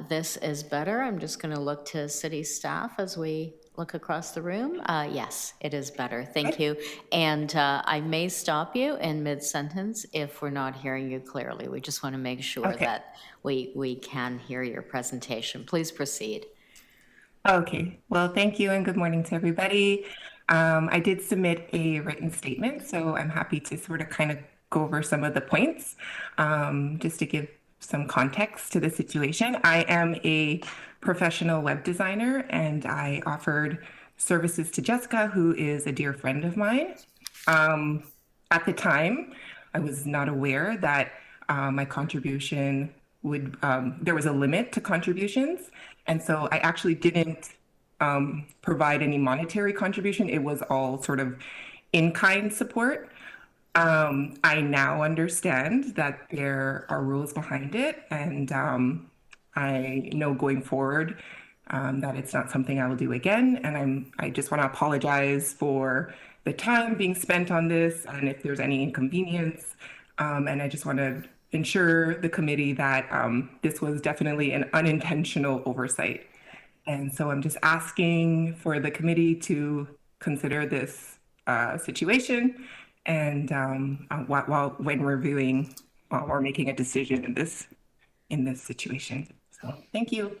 This is better. I'm just going to look to city staff as we look across the room. Yes, it is better. Thank you. And I may stop you in mid-sentence if we're not hearing you clearly. We just want to make sure that we can hear your presentation. Please proceed. Okay. Well, thank you and good morning to everybody. I did submit a written statement, so I'm happy to sort of kind of go over some of the points just to give some context to the situation. I am a professional web designer and I offered services to Jessica, who is a dear friend of mine. At the time, I was not aware that my contribution would, there was a limit to contributions. And so I actually didn't provide any monetary contribution. It was all sort of in-kind support. I now understand that there are rules behind it, and I know going forward that it's not something I will do again. And I just want to apologize for the time being spent on this, and if there's any inconvenience. And I just want to ensure the committee that this was definitely an unintentional oversight. And so I'm just asking for the committee to consider this situation. And when reviewing or making a decision in this situation. So thank you.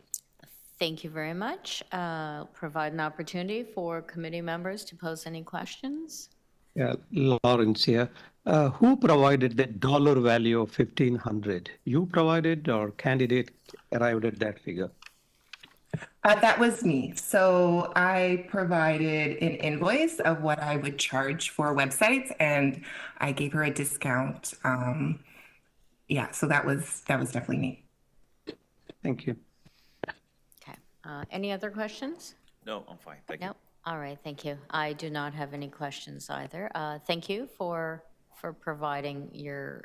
Thank you very much. Provide an opportunity for committee members to pose any questions. Yeah, Lawrence here. Who provided the dollar value of $1,500? You provided or candidate arrived at that figure? That was me. So I provided an invoice of what I would charge for websites, and I gave her a discount. Yeah, so that was definitely me. Thank you. Any other questions? No, I'm fine. Thank you. No? All right, thank you. I do not have any questions either. Thank you for providing your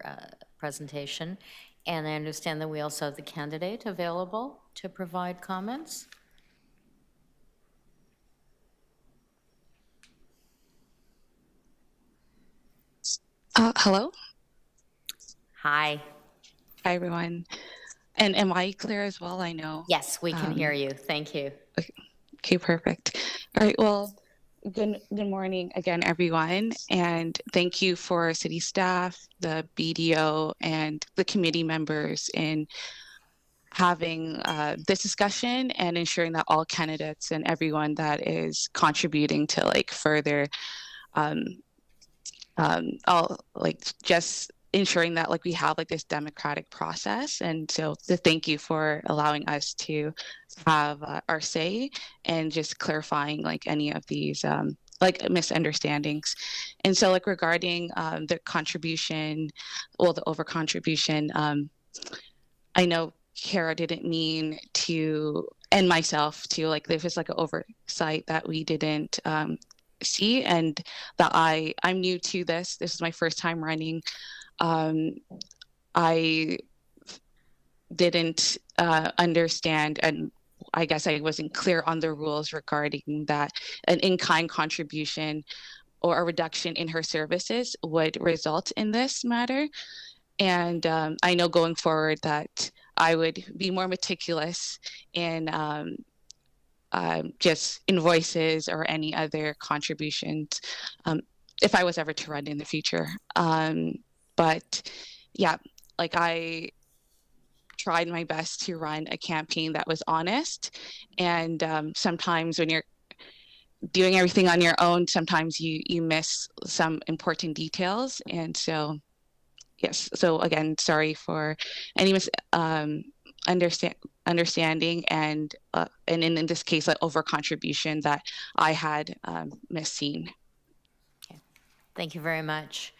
presentation. And I understand that we also have the candidate available to provide comments. Hello. Hi. Hi, everyone. And am I clear as well? I know. Yes, we can hear you. Thank you. Okay, perfect. All right. Well, good morning again, everyone. And thank you for city staff, the BDO, and the committee members in having this discussion and ensuring that all candidates and everyone that is contributing to like further all like just ensuring that like we have like this democratic process. And so thank you for allowing us to have our say and just clarifying like any of these like misunderstandings. And so like regarding the contribution, well, the over contribution, I know Kara didn't mean to, and myself too, like there was like an oversight that we didn't see, and that I'm new to this. This is my first time running. I didn't understand, and I guess I wasn't clear on the rules regarding that an in-kind contribution or a reduction in her services would result in this matter. And I know going forward that I would be more meticulous in just invoices or any other contributions if I was ever to run in the future. But yeah, like I tried my best to run a campaign that was honest. And sometimes when you're doing everything on your own, sometimes you miss some important details. And so, yes. So again, sorry for any understanding and in this case, like over contribution that I had misseen. Okay. Thank you very much.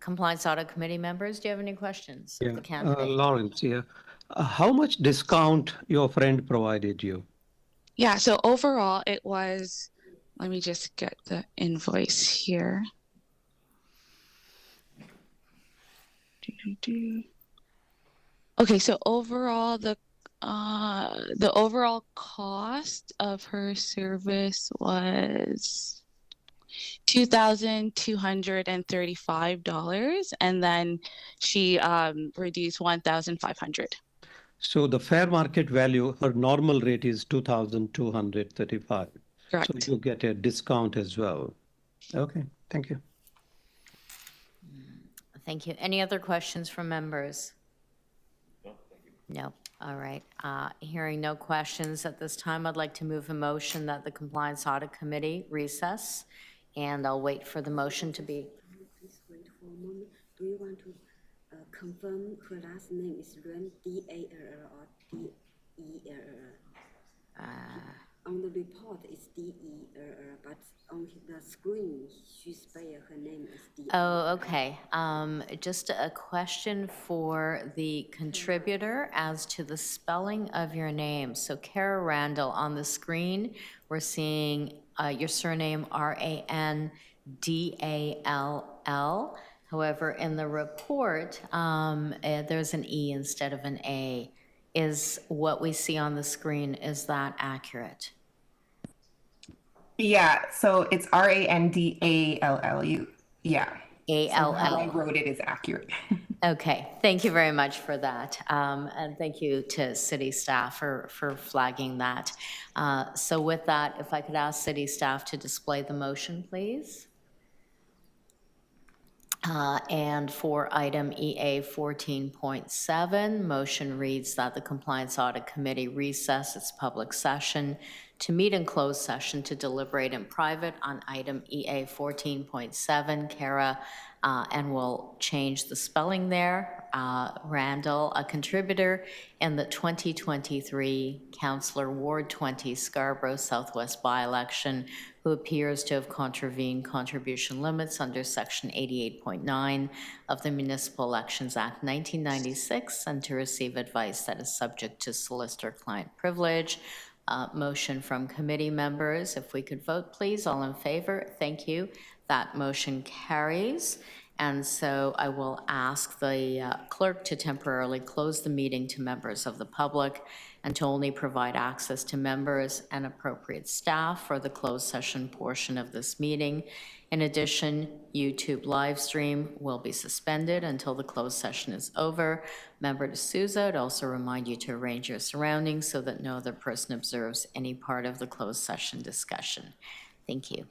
Compliance Audit Committee members, do you have any questions of the candidate? Lawrence here. How much discount your friend provided you? Yeah, so overall it was, let me just get the invoice here. Okay, so overall the overall cost of her service was $2,235, and then she reduced $1,500. So the fair market value, her normal rate is $2,235. Correct. So you get a discount as well. Okay, thank you. Thank you. Any other questions from members? No, thank you. No. All right. Hearing no questions at this time, I'd like to move a motion that the Compliance Audit Committee recess, and I'll wait for the motion to be. Please wait for a moment. Do you want to confirm her last name is Randell, D-A-L-L or D-E-L-L? On the report it's D-E-L-L, but on the screen she spelled her name as D-E-L-L. Oh, okay. Just a question for the contributor as to the spelling of your name. So Kara Randell, on the screen, we're seeing your surname R-A-N-D-A-L-L. However, in the report, there's an E instead of an A. Is what we see on the screen, is that accurate? Yeah, so it's R-A-N-D-A-L-L. Yeah. A-L-L. So how I wrote it is accurate. Okay, thank you very much for that. And thank you to city staff for flagging that. So with that, if I could ask city staff to display the motion, please. And for item EA 14.7, motion reads that the Compliance Audit Committee recess its public session to meet in closed session to deliberate in private on item EA 14.7. Kara, and we'll change the spelling there. Randell, a contributor in the 2023 Councillor Ward 20 Scarborough Southwest By-Election, who appears to have contravened contribution limits under Section 88.9 of the Municipal Elections Act 1996, and to receive advice that is subject to solicitor-client privilege. motion from committee members. If we could vote, please, all in favor? Thank you. That motion carries. And so I will ask the clerk to temporarily close the meeting to members of the public and to only provide access to members and appropriate staff for the closed session portion of this meeting. In addition, YouTube live stream will be suspended until the closed session is over. Member D'Souza, I'd also remind you to arrange your surroundings so that no other person observes any part of the closed session discussion. Thank you.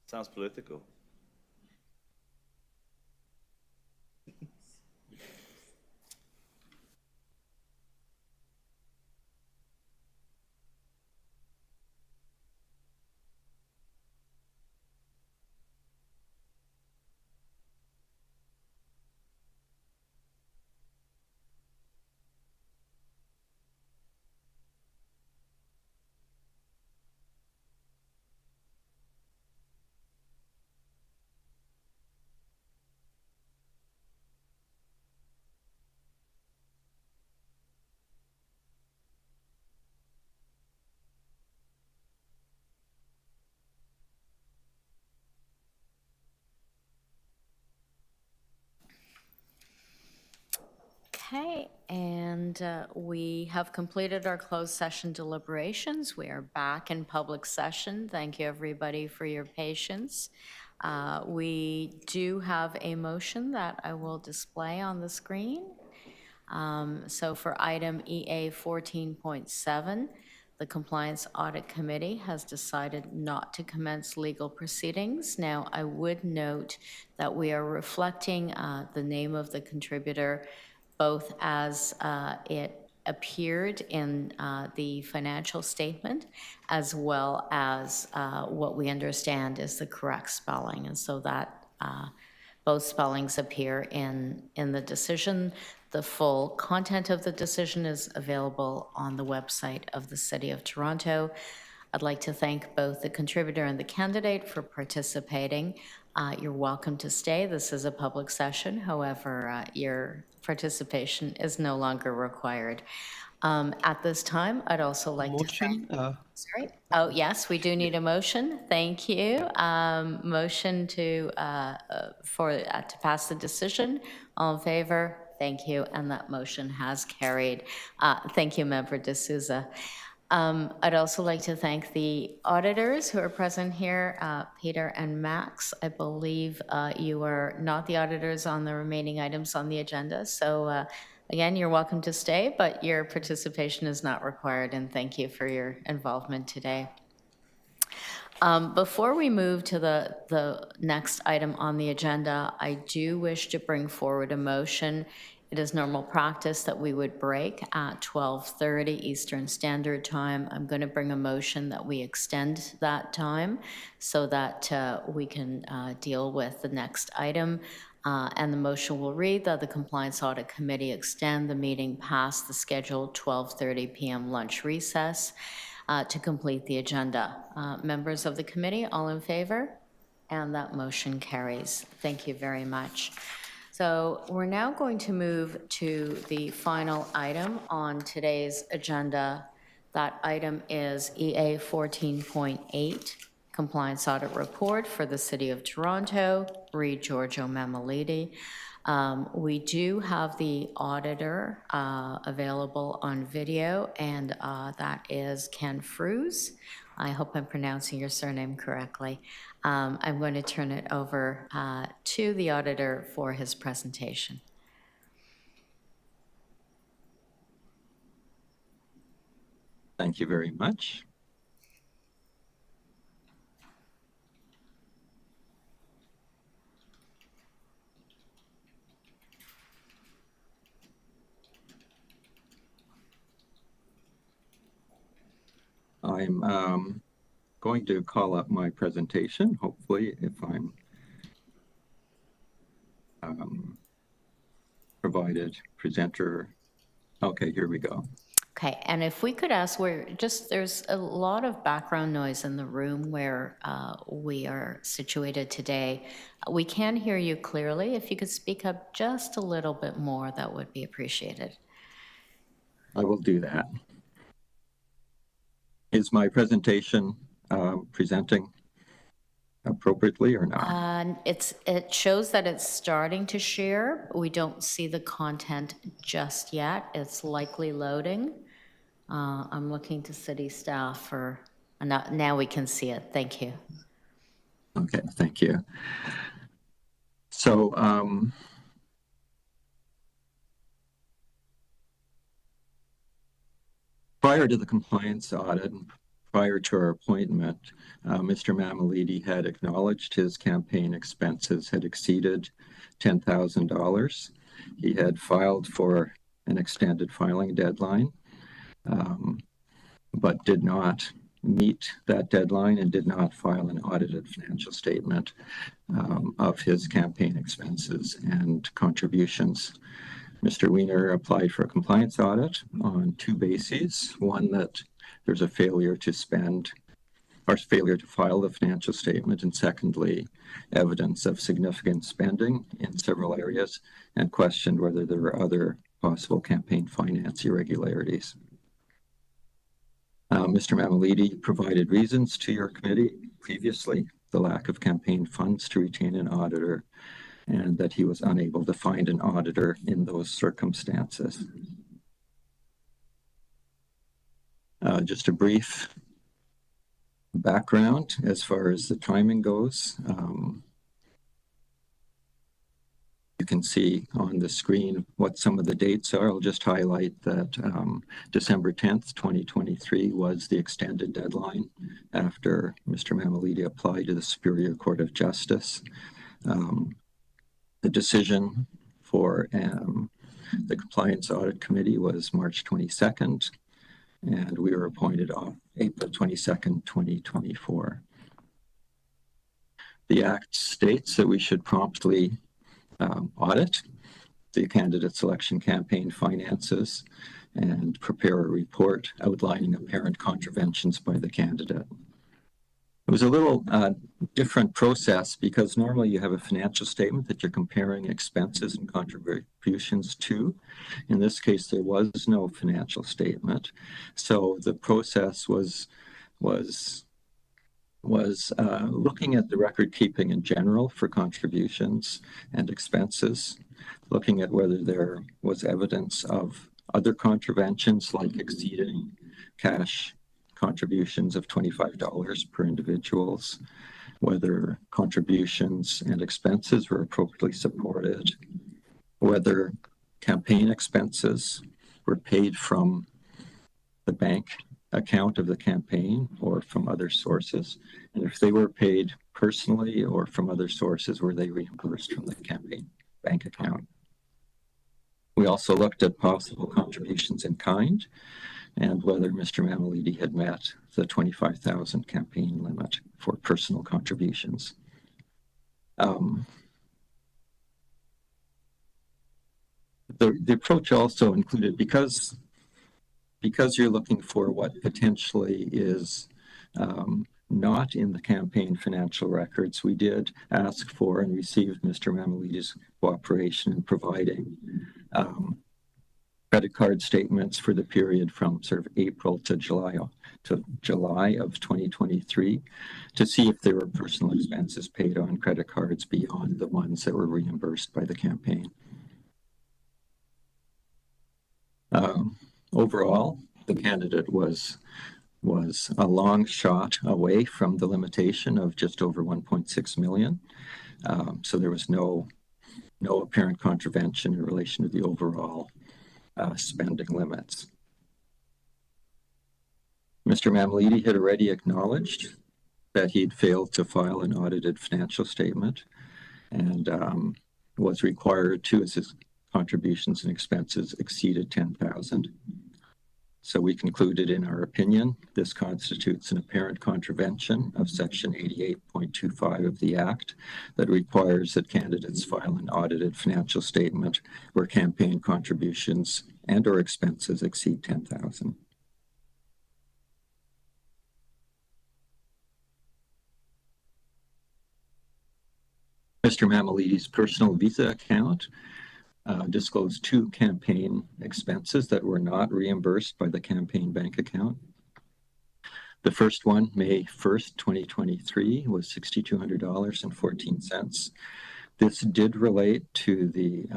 Sounds political. Okay, and we have completed our closed session deliberations. We are back in public session. Thank you, everybody, for your patience. We do have a motion that I will display on the screen. So for item EA 14.7, the Compliance Audit Committee has decided not to commence legal proceedings. Now, I would note that we are reflecting the name of the contributor both as it appeared in the financial statement, as well as what we understand is the correct spelling. And so that both spellings appear in the decision. The full content of the decision is available on the website of the City of Toronto. I'd like to thank both the contributor and the candidate for participating. You're welcome to stay. This is a public session. However, your participation is no longer required. At this time, I'd also like to thank... Sorry? Oh, yes, we do need a motion. Thank you. Motion to pass the decision. All in favor? Thank you. And that motion has carried. Thank you, Member D'Souza. I'd also like to thank the auditors who are present here, Peter and Max. I believe you are not the auditors on the remaining items on the agenda. So again, you're welcome to stay, but your participation is not required, and thank you for your involvement today. Before we move to the next item on the agenda, I do wish to bring forward a motion. It is normal practice that we would break at 12:30 Eastern Standard Time. I'm going to bring a motion that we extend that time so that we can deal with the next item. And the motion will read that the Compliance Audit Committee extend the meeting past the scheduled 12:30 p.m. lunch recess to complete the agenda. Members of the committee, all in favor? And that motion carries. Thank you very much. So we're now going to move to the final item on today's agenda. That item is EA 14.8, Compliance Audit Report for the City of Toronto, re Giorgio Mammoliti. We do have the auditor available on video, and that is Ken Fruse. I hope I'm pronouncing your surname correctly. I'm going to turn it over to the auditor for his presentation. Thank you very much. I'm going to call up my presentation, hopefully, if I'm provided presenter. Okay, here we go. Okay, and if we could ask, there's a lot of background noise in the room where we are situated today. We can hear you clearly. If you could speak up just a little bit more, that would be appreciated. I will do that. Is my presentation presenting appropriately or not? It shows that it's starting to share. We don't see the content just yet. It's likely loading. I'm looking to city staff for, now we can see it. Thank you. Okay, thank you. So, prior to the compliance audit, prior to our appointment, Mr. Mammoliti had acknowledged his campaign expenses had exceeded $10,000. He had filed for an extended filing deadline, but did not meet that deadline and did not file an audited financial statement of his campaign expenses and contributions. Mr. Wiener applied for a compliance audit on two bases. One, that there's a failure to spend or failure to file the financial statement, and secondly, evidence of significant spending in several areas, and questioned whether there were other possible campaign finance irregularities. Mr. Mammoliti provided reasons to your committee previously, the lack of campaign funds to retain an auditor, and that he was unable to find an auditor in those circumstances. Just a brief background as far as the timing goes. You can see on the screen what some of the dates are. I'll just highlight that December 10th, 2023 was the extended deadline after Mr. Mammoliti applied to the Superior Court of Justice. The decision for the Compliance Audit Committee was March 22nd, and we were appointed on April 22nd, 2024. The Act states that we should promptly audit the candidate selection campaign finances and prepare a report outlining apparent contraventions by the candidate. It was a little different process because normally you have a financial statement that you're comparing expenses and contributions to. In this case, there was no financial statement. So the process was looking at the record keeping in general for contributions and expenses, looking at whether there was evidence of other contraventions like exceeding cash contributions of $25 per individuals, whether contributions and expenses were appropriately supported, whether campaign expenses were paid from the bank account of the campaign or from other sources, and if they were paid personally or from other sources, were they reimbursed from the campaign bank account. We also looked at possible contributions in kind and whether Mr. Mammoliti had met the $25,000 campaign limit for personal contributions. The approach also included, because you're looking for what potentially is not in the campaign financial records, we did ask for and received Mr. Mammoliti's cooperation in providing credit card statements for the period from sort of April to July of 2023 to see if there were personal expenses paid on credit cards beyond the ones that were reimbursed by the campaign. Overall, the candidate was a long shot away from the limitation of just over 1.6 million. So there was no apparent contravention in relation to the overall spending limits. Mr. Mammoliti had already acknowledged that he'd failed to file an audited financial statement and was required to, as his contributions and expenses exceeded $10,000. So we concluded, in our opinion, this constitutes an apparent contravention of Section 88.25 of the Act that requires that candidates file an audited financial statement where campaign contributions and or expenses exceed $10,000. Mr. Mammoliti's personal Visa account disclosed two campaign expenses that were not reimbursed by the campaign bank account. The first one, May 1st, 2023, was $6,200.14. This did relate to the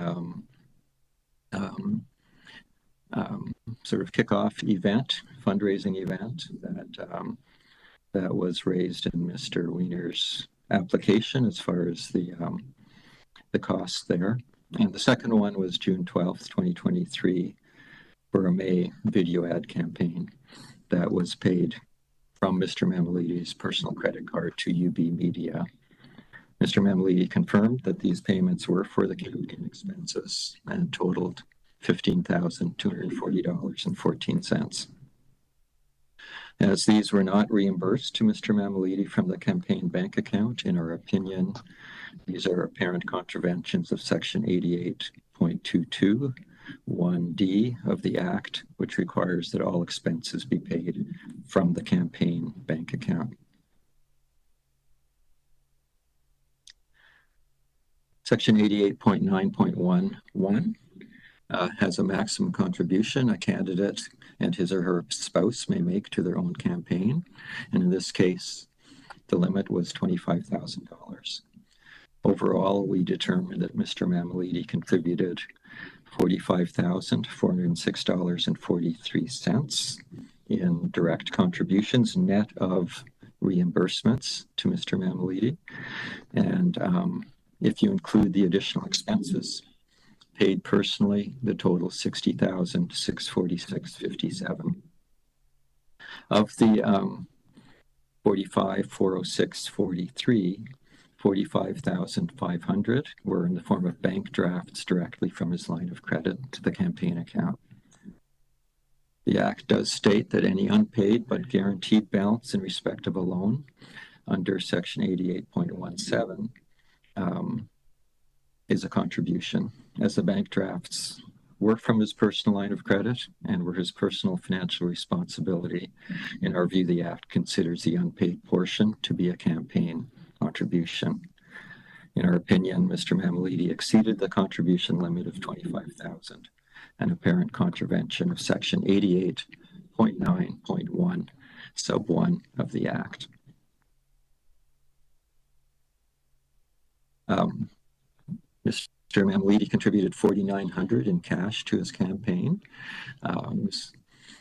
sort of kickoff event, fundraising event that was raised in Mr. Wiener's application as far as the costs there. And the second one was June 12th, 2023, for a May video ad campaign that was paid from Mr. Mammoliti's personal credit card to UB Media. Mr. Mammoliti confirmed that these payments were for the campaign expenses and totaled $15,240.14. As these were not reimbursed to Mr. Mammoliti from the campaign bank account, in our opinion, these are apparent contraventions of Section 88.22 1D of the Act, which requires that all expenses be paid from the campaign bank account. Section 88.9.11 has a maximum contribution a candidate and his or her spouse may make to their own campaign. And in this case, the limit was $25,000. Overall, we determined that Mr. Mammoliti contributed $45,406.43 in direct contributions, net of reimbursements to Mr. Mammoliti. And if you include the additional expenses paid personally, the total $60,646.57. Of the $45,406.43, $45,500 were in the form of bank drafts directly from his line of credit to the campaign account. The Act does state that any unpaid but guaranteed balance in respect of a loan under Section 88.17 is a contribution, as the bank drafts were from his personal line of credit and were his personal financial responsibility. In our view, the Act considers the unpaid portion to be a campaign contribution. In our opinion, Mr. Mammoliti exceeded the contribution limit of $25,000, an apparent contravention of Section 88.9.1, sub 1 of the Act. Mr. Mammoliti contributed $4,900 in cash to his campaign. It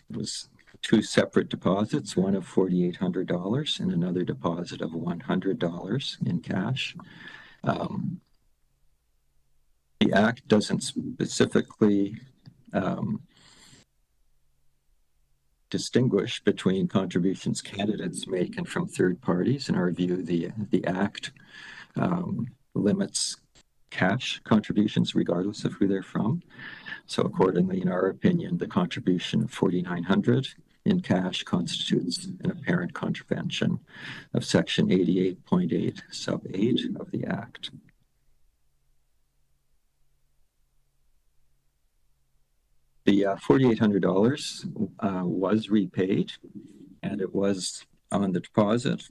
was two separate deposits, one of $4,800 and another deposit of $100 in cash. The Act doesn't specifically distinguish between contributions candidates make and from third parties. In our view, the Act limits cash contributions regardless of who they're from. So accordingly, in our opinion, the contribution of $4,900 in cash constitutes an apparent contravention of Section 88.8 sub 8 of the Act. The $4,800 was repaid, and it was on the deposit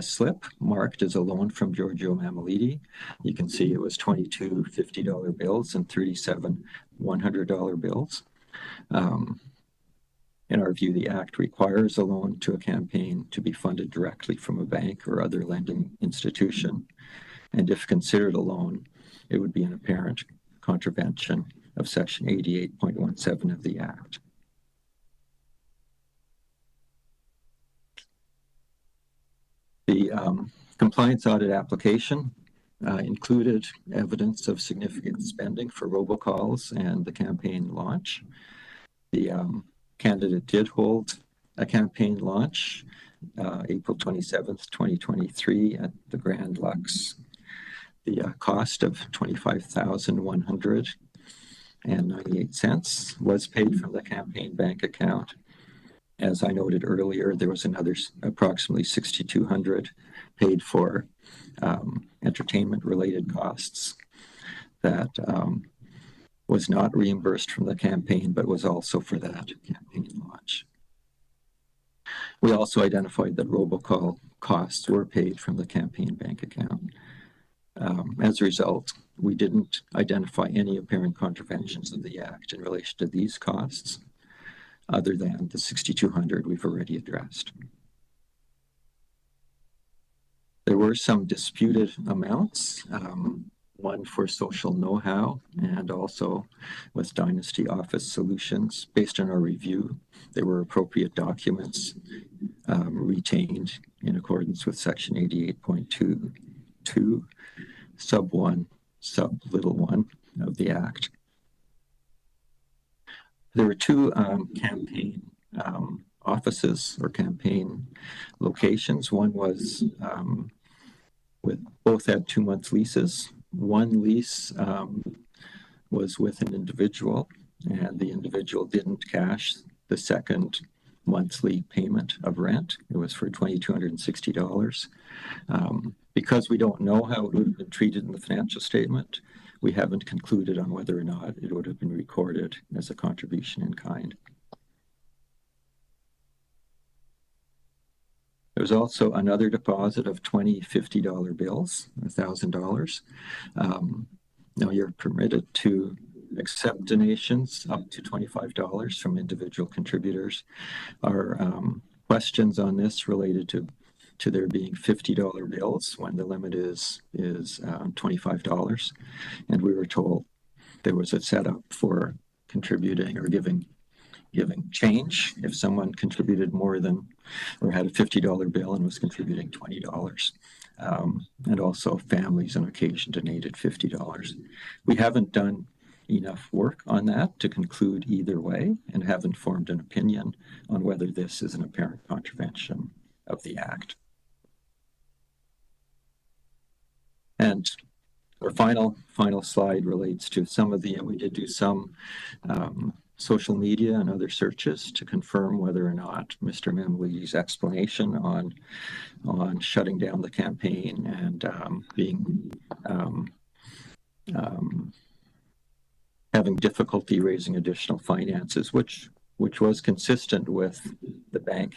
slip marked as a loan from Giorgio Mammoliti. You can see it was 22 $50 bills and 37 $100 bills. In our view, the Act requires a loan to a campaign to be funded directly from a bank or other lending institution. And if considered a loan, it would be an apparent contravention of Section 88.17 of the Act. The compliance audit application included evidence of significant spending for robocalls and the campaign launch. The candidate did hold a campaign launch April 27th, 2023 at the Grand Lux. The cost of $25,198 was paid from the campaign bank account. As I noted earlier, there was another approximately $6,200 paid for entertainment-related costs that was not reimbursed from the campaign, but was also for that campaign launch. We also identified that robocall costs were paid from the campaign bank account. As a result, we didn't identify any apparent contraventions of the Act in relation to these costs, other than the $6,200 we've already addressed. There were some disputed amounts, one for social know-how and also with Dynasty Office Solutions. Based on our review, there were appropriate documents retained in accordance with Section 88.22, sub 1, sub little 1 of the Act. There were two campaign offices or campaign locations. One was both had 2-month leases. One lease was with an individual, and the individual didn't cash the second monthly payment of rent. It was for $2,260. Because we don't know how it would have been treated in the financial statement, we haven't concluded on whether or not it would have been recorded as a contribution in kind. There was also another deposit of 20 $50 bills, $1,000. Now you're permitted to accept donations up to $25 from individual contributors. Our questions on this related to there being $50 bills when the limit is $25, and we were told there was a setup for contributing or giving change if someone contributed more than or had a $50 bill and was contributing $20. And also families on occasion donated $50. We haven't done enough work on that to conclude either way and haven't formed an opinion on whether this is an apparent contravention of the Act. And our final slide relates to some of we did do some social media and other searches to confirm whether or not Mr. Mammoliti's explanation on shutting down the campaign and having difficulty raising additional finances, which was consistent with the bank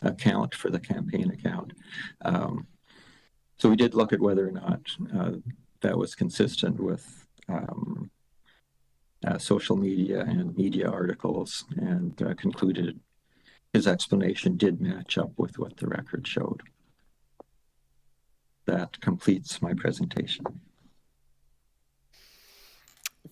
account for the campaign account. So we did look at whether or not that was consistent with social media and media articles, and concluded his explanation did match up with what the record showed. That completes my presentation.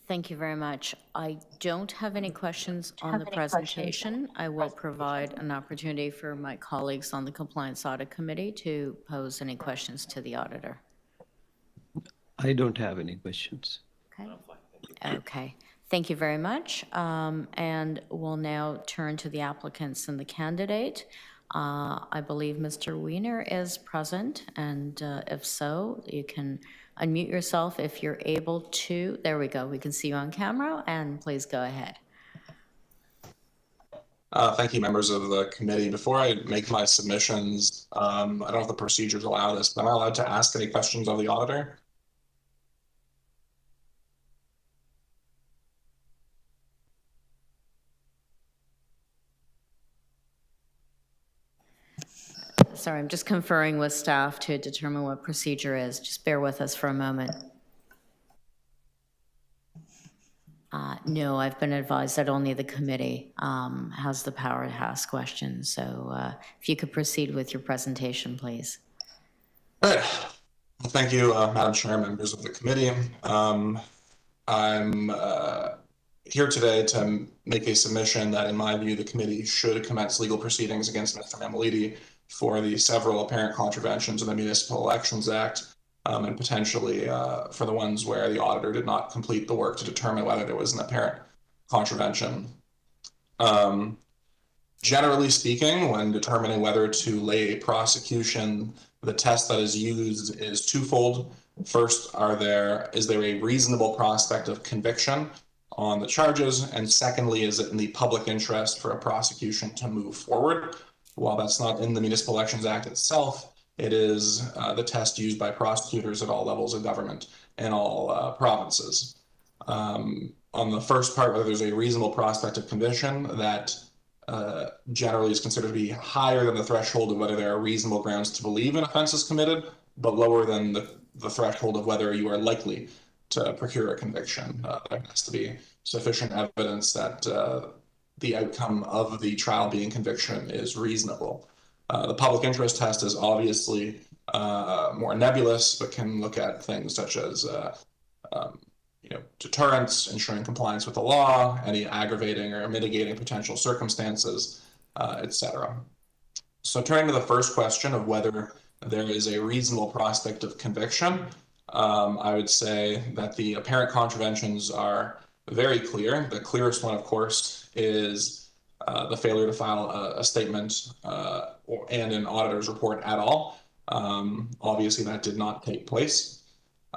Thank you very much. I don't have any questions on the presentation. I will provide an opportunity for my colleagues on the Compliance Audit Committee to pose any questions to the auditor. I don't have any questions. Okay. Okay. Thank you very much. And we'll now turn to the applicants and the candidate. I believe Mr. Wiener is present, and if so, you can unmute yourself if you're able to. There we go. We can see you on camera, and please go ahead. Thank you, members of the committee. Before I make my submissions, I don't know if the procedures allow this, but am I allowed to ask any questions of the auditor? Sorry, I'm just conferring with staff to determine what procedure is. Just bear with us for a moment. No, I've been advised that only the committee has the power to ask questions. So if you could proceed with your presentation, please. All right. Well, thank you, Madam Chair, members of the committee. I'm here today to make a submission that, in my view, the committee should commence legal proceedings against Mr. Mammoliti for the several apparent contraventions of the Municipal Elections Act, and potentially for the ones where the auditor did not complete the work to determine whether there was an apparent contravention. Generally speaking, when determining whether to lay a prosecution, the test that is used is twofold. First, is there a reasonable prospect of conviction on the charges? And secondly, is it in the public interest for a prosecution to move forward? While that's not in the Municipal Elections Act itself, it is the test used by prosecutors at all levels of government in all provinces. On the first part, whether there's a reasonable prospect of conviction, that generally is considered to be higher than the threshold of whether there are reasonable grounds to believe an offense is committed, but lower than the threshold of whether you are likely to procure a conviction. There has to be sufficient evidence that the outcome of the trial being conviction is reasonable. The public interest test is obviously more nebulous, but can look at things such as deterrence, ensuring compliance with the law, any aggravating or mitigating potential circumstances, etc. So turning to the first question of whether there is a reasonable prospect of conviction, I would say that the apparent contraventions are very clear. The clearest one, of course, is the failure to file a statement and an auditor's report at all. Obviously, that did not take place.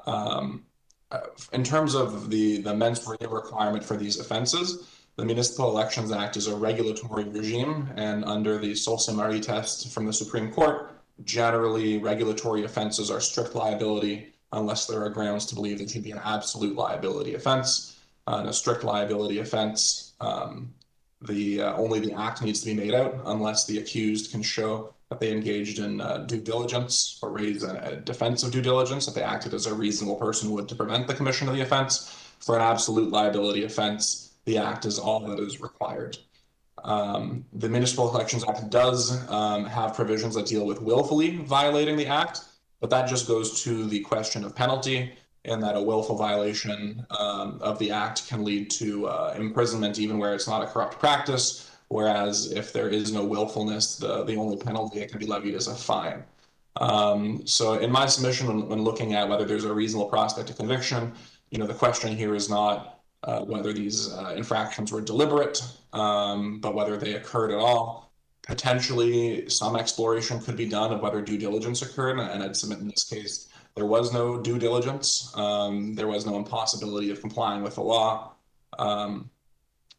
In terms of the mens rea requirement for these offenses, the Municipal Elections Act is a regulatory regime, and under the Solse Marie test from the Supreme Court, generally regulatory offenses are strict liability unless there are grounds to believe it should be an absolute liability offense. In a strict liability offense, only the act needs to be made out unless the accused can show that they engaged in due diligence or raise a defense of due diligence, that they acted as a reasonable person would to prevent the commission of the offense. For an absolute liability offense, the act is all that is required. The Municipal Elections Act does have provisions that deal with willfully violating the act, but that just goes to the question of penalty, and that a willful violation of the act can lead to imprisonment even where it's not a corrupt practice, whereas if there is no willfulness, the only penalty that can be levied is a fine. So in my submission, when looking at whether there's a reasonable prospect of conviction, the question here is not whether these infractions were deliberate, but whether they occurred at all. Potentially, some exploration could be done of whether due diligence occurred, and I'd submit in this case, there was no due diligence. There was no impossibility of complying with the law.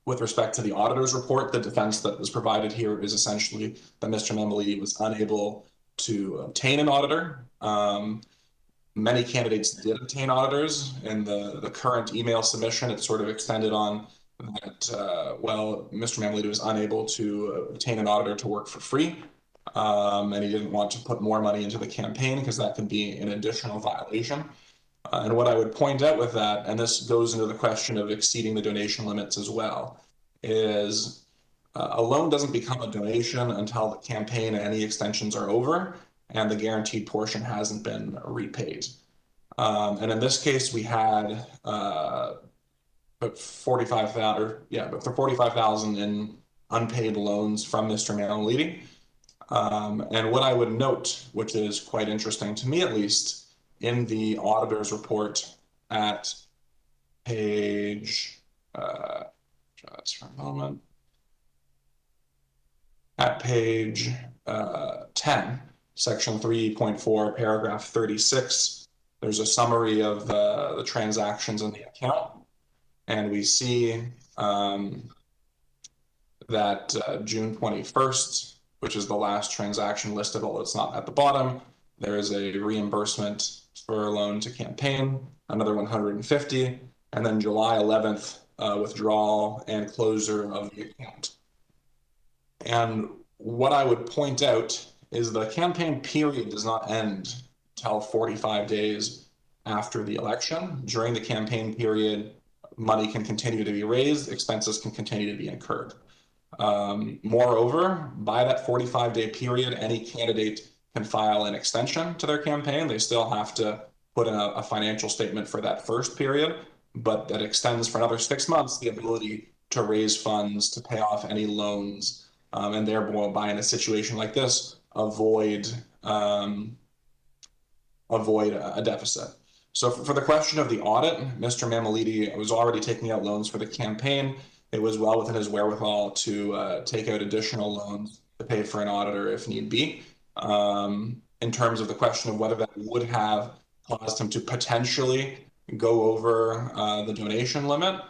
With respect to the auditor's report, the defense that was provided here is essentially that Mr. Mammoliti was unable to obtain an auditor. Many candidates did obtain auditors. In the current email submission, it's sort of extended on that, well, Mr. Mammoliti was unable to obtain an auditor to work for free. And he didn't want to put more money into the campaign because that could be an additional violation. And what I would point out with that, and this goes into the question of exceeding the donation limits as well, is a loan doesn't become a donation until the campaign and any extensions are over and the guaranteed portion hasn't been repaid. And in this case, we had $45,000 in unpaid loans from Mr. Mammoliti. And what I would note, which is quite interesting to me at least, in the auditor's report at page, just for a moment, at page 10, section 3.4, paragraph 36, there's a summary of the transactions in the account. And we see that June 21st, which is the last transaction listed, although it's not at the bottom, there is a reimbursement for a loan to campaign, another 150, and then July 11th, withdrawal and closure of the account. And what I would point out is the campaign period does not end till 45 days after the election. During the campaign period, money can continue to be raised, expenses can continue to be incurred. Moreover, by that 45-day period, any candidate can file an extension to their campaign. They still have to put in a financial statement for that first period, but that extends for another 6 months the ability to raise funds to pay off any loans, and thereby, in a situation like this, avoid a deficit. So for the question of the audit, Mr. Mammoliti was already taking out loans for the campaign. It was well within his wherewithal to take out additional loans to pay for an auditor if need be. In terms of the question of whether that would have caused him to potentially go over the donation limit,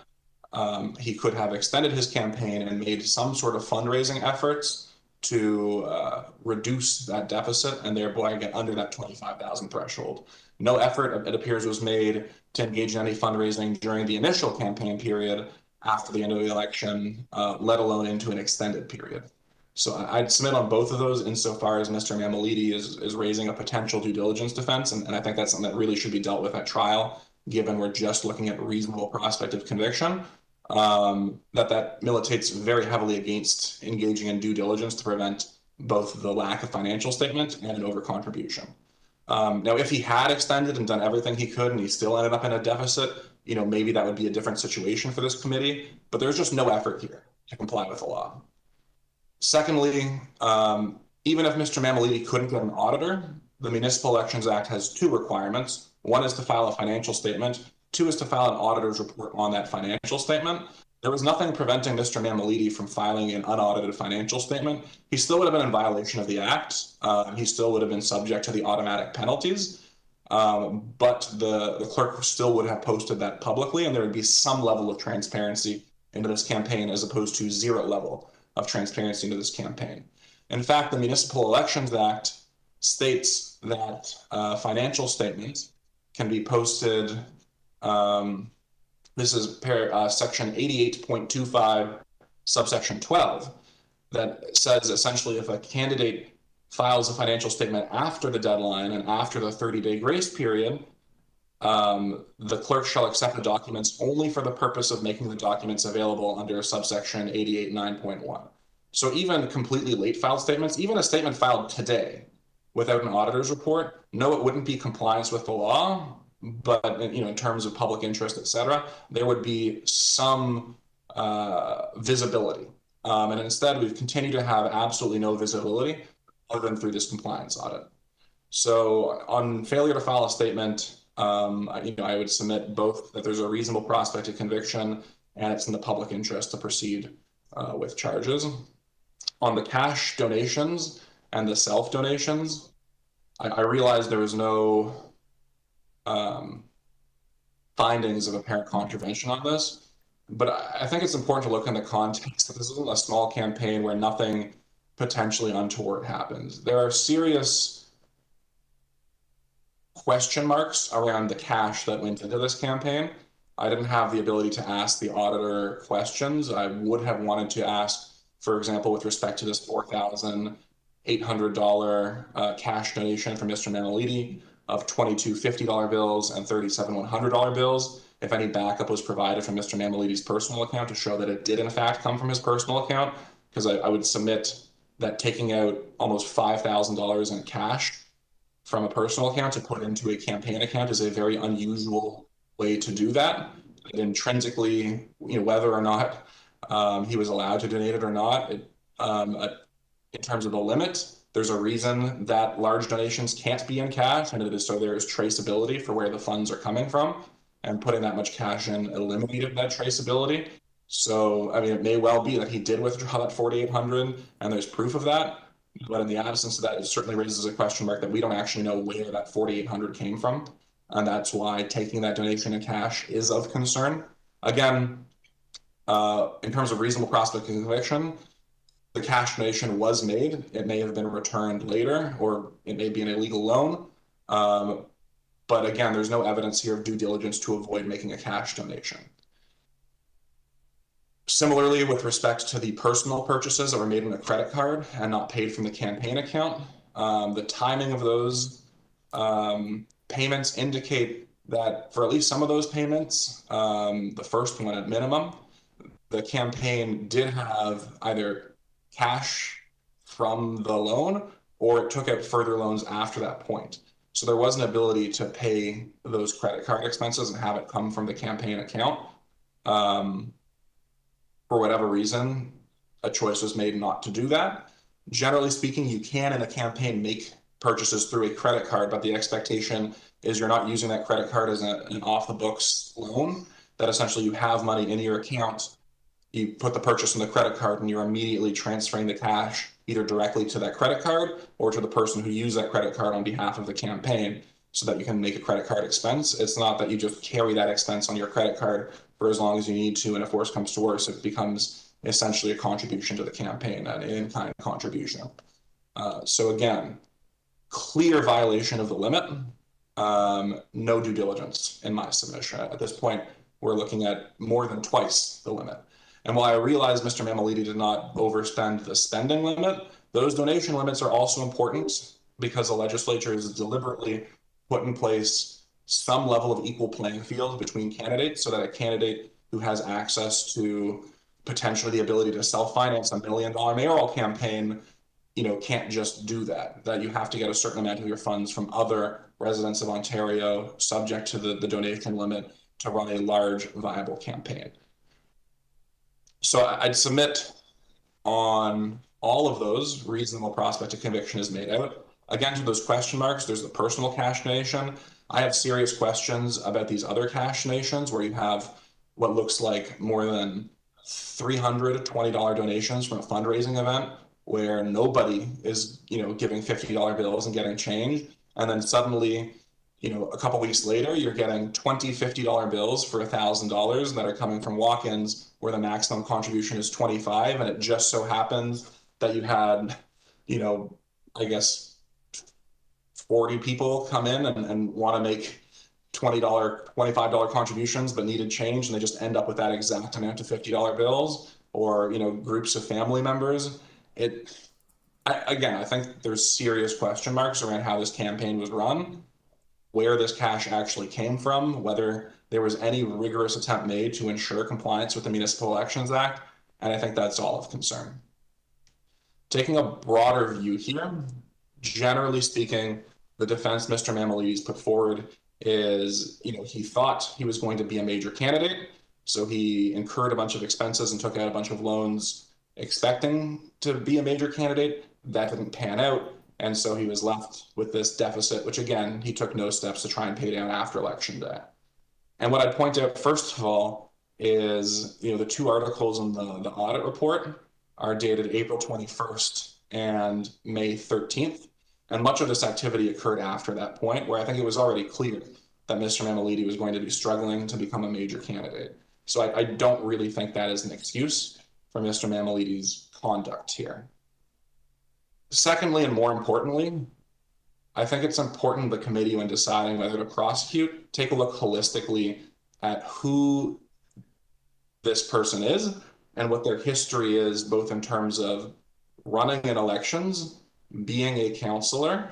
he could have extended his campaign and made some sort of fundraising efforts to reduce that deficit and thereby get under that $25,000 threshold. No effort, it appears, was made to engage in any fundraising during the initial campaign period after the end of the election, let alone into an extended period. So I'd submit on both of those insofar as Mr. Mammoliti is raising a potential due diligence defense, and I think that's something that really should be dealt with at trial, given we're just looking at reasonable prospect of conviction. That militates very heavily against engaging in due diligence to prevent both the lack of financial statement and an overcontribution. Now, if he had extended and done everything he could and he still ended up in a deficit, maybe that would be a different situation for this committee, but there's just no effort here to comply with the law. Secondly, even if Mr. Mammoliti couldn't get an auditor, the Municipal Elections Act has two requirements. One is to file a financial statement. Two is to file an auditor's report on that financial statement. there was nothing preventing Mr. Mammoliti from filing an unaudited financial statement. He still would have been in violation of the Act. He still would have been subject to the automatic penalties. But the clerk still would have posted that publicly, and there would be some level of transparency into this campaign as opposed to zero level of transparency into this campaign. In fact, the Municipal Elections Act states that financial statements can be posted. This is section 88.25, subsection 12, that says essentially if a candidate files a financial statement after the deadline and after the 30-day grace period, the clerk shall accept the documents only for the purpose of making the documents available under subsection 88.9.1. So even completely late filed statements, even a statement filed today without an auditor's report, no, it wouldn't be compliance with the law, but in terms of public interest, et cetera, there would be some visibility. And instead, we've continued to have absolutely no visibility other than through this compliance audit. So on failure to file a statement, I would submit both that there's a reasonable prospect of conviction and it's in the public interest to proceed with charges. On the cash donations and the self-donations, I realized there was no findings of apparent contravention on this, but I think it's important to look in the context that this isn't a small campaign where nothing potentially untoward happens. There are serious question marks around the cash that went into this campaign. I didn't have the ability to ask the auditor questions. I would have wanted to ask, for example, with respect to this $4,800 cash donation from Mr. Mammoliti of 22 $50 bills and 37 $100 bills, if any backup was provided from Mr. Mammoliti's personal account to show that it did in fact come from his personal account, because I would submit that taking out almost $5,000 in cash from a personal account to put into a campaign account is a very unusual way to do that. And intrinsically, whether or not he was allowed to donate it or not, in terms of the limit, there's a reason that large donations can't be in cash, and it is so there is traceability for where the funds are coming from, and putting that much cash in eliminated that traceability. So, it may well be that he did withdraw that $4,800 and there's proof of that, but in the absence of that, it certainly raises a question mark that we don't actually know where that $4,800 came from, and that's why taking that donation in cash is of concern. Again, in terms of reasonable prospect of conviction, the cash donation was made. It may have been returned later, or it may be an illegal loan. But again, there's no evidence here of due diligence to avoid making a cash donation. Similarly, with respect to the personal purchases that were made in a credit card and not paid from the campaign account, the timing of those payments indicate that for at least some of those payments, the first one at minimum, the campaign did have either cash from the loan or it took out further loans after that point. So there was an ability to pay those credit card expenses and have it come from the campaign account. For whatever reason, a choice was made not to do that. Generally speaking, you can in a campaign make purchases through a credit card, but the expectation is you're not using that credit card as an off-the-books loan, that essentially you have money in your account, you put the purchase on the credit card, and you're immediately transferring the cash either directly to that credit card or to the person who used that credit card on behalf of the campaign so that you can make a credit card expense. It's not that you just carry that expense on your credit card for as long as you need to, and if worse comes to worse, it becomes essentially a contribution to the campaign, an in-kind contribution. So again, clear violation of the limit, no due diligence in my submission. At this point, we're looking at more than twice the limit. And while I realize Mr. Mammoliti did not overspend the spending limit, those donation limits are also important because the legislature has deliberately put in place some level of equal playing field between candidates so that a candidate who has access to potentially the ability to self-finance $1 million mayoral campaign, can't just do that, that you have to get a certain amount of your funds from other residents of Ontario subject to the donation limit to run a large, viable campaign. So I'd submit on all of those, reasonable prospect of conviction is made out. Again, to those question marks, there's the personal cash donation. I have serious questions about these other cash donations where you have what looks like more than $320 donations from a fundraising event where nobody is, giving $50 bills and getting change. And then suddenly, a couple weeks later, you're getting 20 $50 bills for $1,000 that are coming from walk-ins where the maximum contribution is 25. And it just so happens that you had, I guess 40 people come in and want to make $20, $25 contributions, but needed change, and they just end up with that exact amount of $50 bills, or groups of family members. I think there's serious question marks around how this campaign was run, where this cash actually came from, whether there was any rigorous attempt made to ensure compliance with the Municipal Elections Act, and I think that's all of concern. Taking a broader view here, generally speaking, the defense Mr. Mammoliti's put forward is, he thought he was going to be a major candidate, so he incurred a bunch of expenses and took out a bunch of loans expecting to be a major candidate. That didn't pan out, and so he was left with this deficit, which again, he took no steps to try and pay down after Election Day. And what I'd point out, first of all, is, the two articles in the audit report are dated April 21st and May 13th. And much of this activity occurred after that point, where I think it was already clear that Mr. Mammoliti was going to be struggling to become a major candidate. So I don't really think that is an excuse for Mr. Mammoliti's conduct here. Secondly, and more importantly, I think it's important the committee, when deciding whether to prosecute, take a look holistically at who this person is and what their history is, both in terms of running in elections, being a councillor,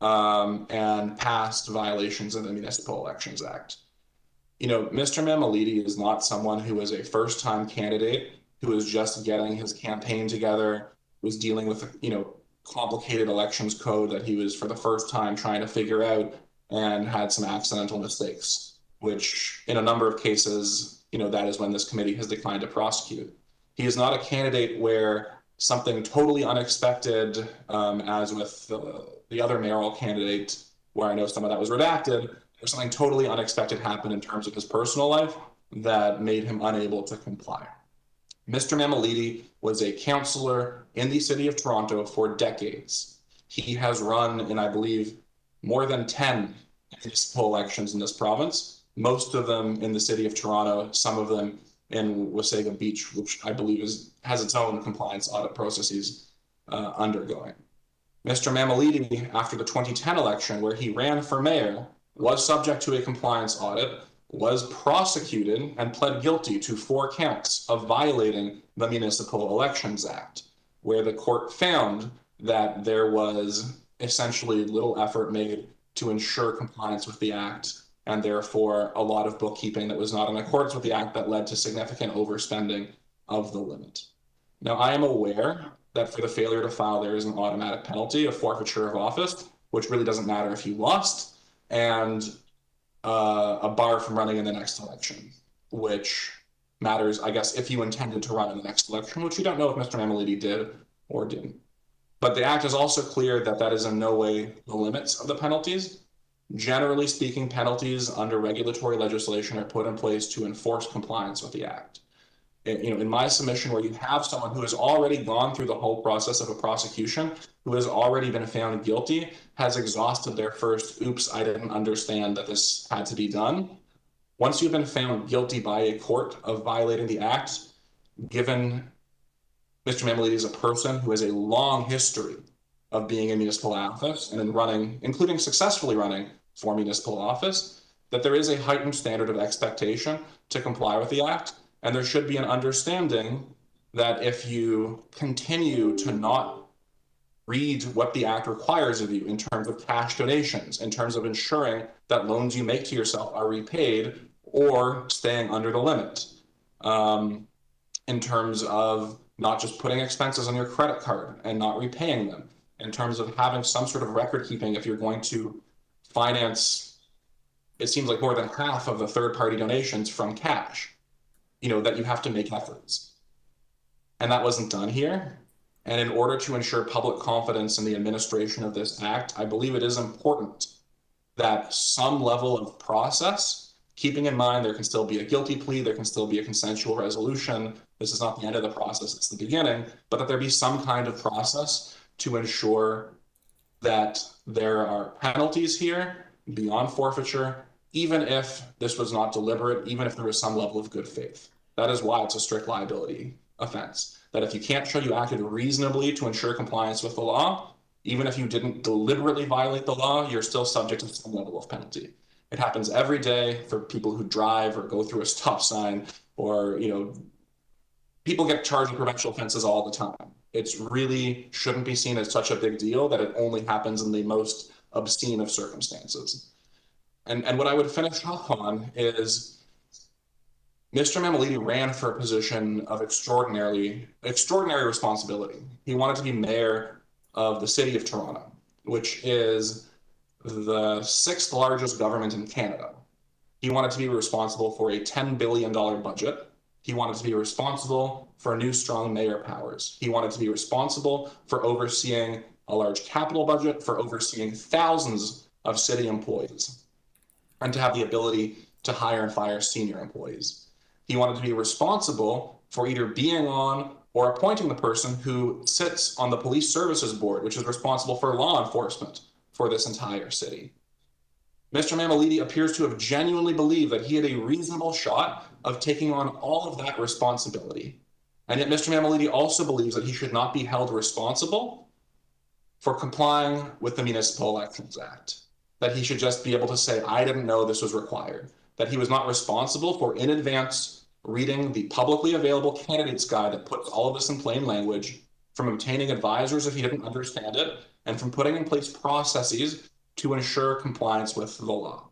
and past violations of the Municipal Elections Act. Mr. Mammoliti is not someone who is a first-time candidate who is just getting his campaign together, was dealing with, complicated elections code that he was for the first time trying to figure out, and had some accidental mistakes, which in a number of cases, that is when this committee has declined to prosecute. He is not a candidate where something totally unexpected, as with the other mayoral candidate, where I know some of that was redacted, or something totally unexpected happened in terms of his personal life that made him unable to comply. Mr. Mammoliti was a councillor in the City of Toronto for decades. He has run in, I believe, more than 10 municipal elections in this province, most of them in the City of Toronto, some of them in Wasaga Beach, which I believe has its own compliance audit processes undergoing. Mr. Mammoliti, after the 2010 election, where he ran for mayor, was subject to a compliance audit, was prosecuted and pled guilty to 4 counts of violating the Municipal Elections Act, where the court found that there was essentially little effort made to ensure compliance with the act, and therefore a lot of bookkeeping that was not in accordance with the act that led to significant overspending of the limit. Now, I am aware that for the failure to file, there is an automatic penalty of forfeiture of office, which really doesn't matter if you lost, and a bar from running in the next election, which matters, I guess, if you intended to run in the next election, which we don't know if Mr. Mammoliti did or didn't. But the act is also clear that that is in no way the limits of the penalties. Generally speaking, penalties under regulatory legislation are put in place to enforce compliance with the act. In my submission, where you have someone who has already gone through the whole process of a prosecution, who has already been found guilty, has exhausted their first, oops, I didn't understand that this had to be done. Once you've been found guilty by a court of violating the act, given Mr. Mammoliti is a person who has a long history of being in municipal office and in running, including successfully running for municipal office, that there is a heightened standard of expectation to comply with the act. And there should be an understanding that if you continue to not read what the act requires of you in terms of cash donations, in terms of ensuring that loans you make to yourself are repaid or staying under the limit, in terms of not just putting expenses on your credit card and not repaying them, in terms of having some sort of record keeping if you're going to finance, it seems like more than half of the third-party donations from cash, that you have to make efforts. And that wasn't done here. And in order to ensure public confidence in the administration of this act, I believe it is important that some level of process keeping in mind there can still be a guilty plea, there can still be a consensual resolution. This is not the end of the process, it's the beginning, but that there be some kind of process to ensure that there are penalties here beyond forfeiture, even if this was not deliberate, even if there was some level of good faith. That is why it's a strict liability offense. That if you can't show you acted reasonably to ensure compliance with the law, even if you didn't deliberately violate the law, you're still subject to some level of penalty. It happens every day for people who drive or go through a stop sign, or, you know, people get charged with provincial offenses all the time. It really shouldn't be seen as such a big deal that it only happens in the most obscene of circumstances. And what I would finish off on is Mr. Mammoliti ran for a position of extraordinary responsibility. He wanted to be mayor of the city of Toronto, which is the 6th largest government in Canada. He wanted to be responsible for a $10 billion budget. He wanted to be responsible for new strong mayor powers. He wanted to be responsible for overseeing a large capital budget, for overseeing thousands of city employees, and to have the ability to hire and fire senior employees. He wanted to be responsible for either being on or appointing the person who sits on the police services board, which is responsible for law enforcement for this entire city. Mr. Mammoliti appears to have genuinely believed that he had a reasonable shot of taking on all of that responsibility. And yet Mr. Mammoliti also believes that he should not be held responsible for complying with the Municipal Elections Act, that he should just be able to say, I didn't know this was required, that he was not responsible for in advance reading the publicly available candidates guide that puts all of this in plain language, from obtaining advisors if he didn't understand it, and from putting in place processes to ensure compliance with the law.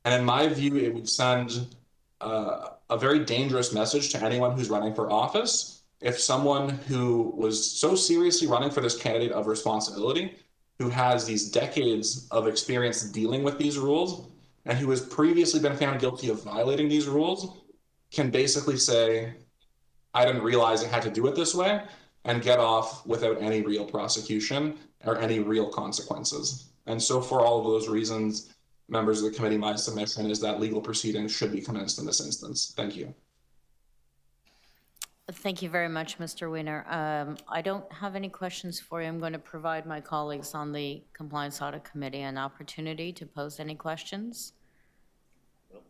And in my view, it would send a very dangerous message to anyone who's running for office if someone who was so seriously running for this candidate of responsibility, who has these decades of experience dealing with these rules, and who has previously been found guilty of violating these rules, can basically say, I didn't realize I had to do it this way, and get off without any real prosecution or any real consequences. And so for all of those reasons, members of the committee, my submission is that legal proceedings should be commenced in this instance. Thank you. Thank you very much, Mr. Wiener. I don't have any questions for you. I'm going to provide my colleagues on the Compliance Audit Committee an opportunity to pose any questions.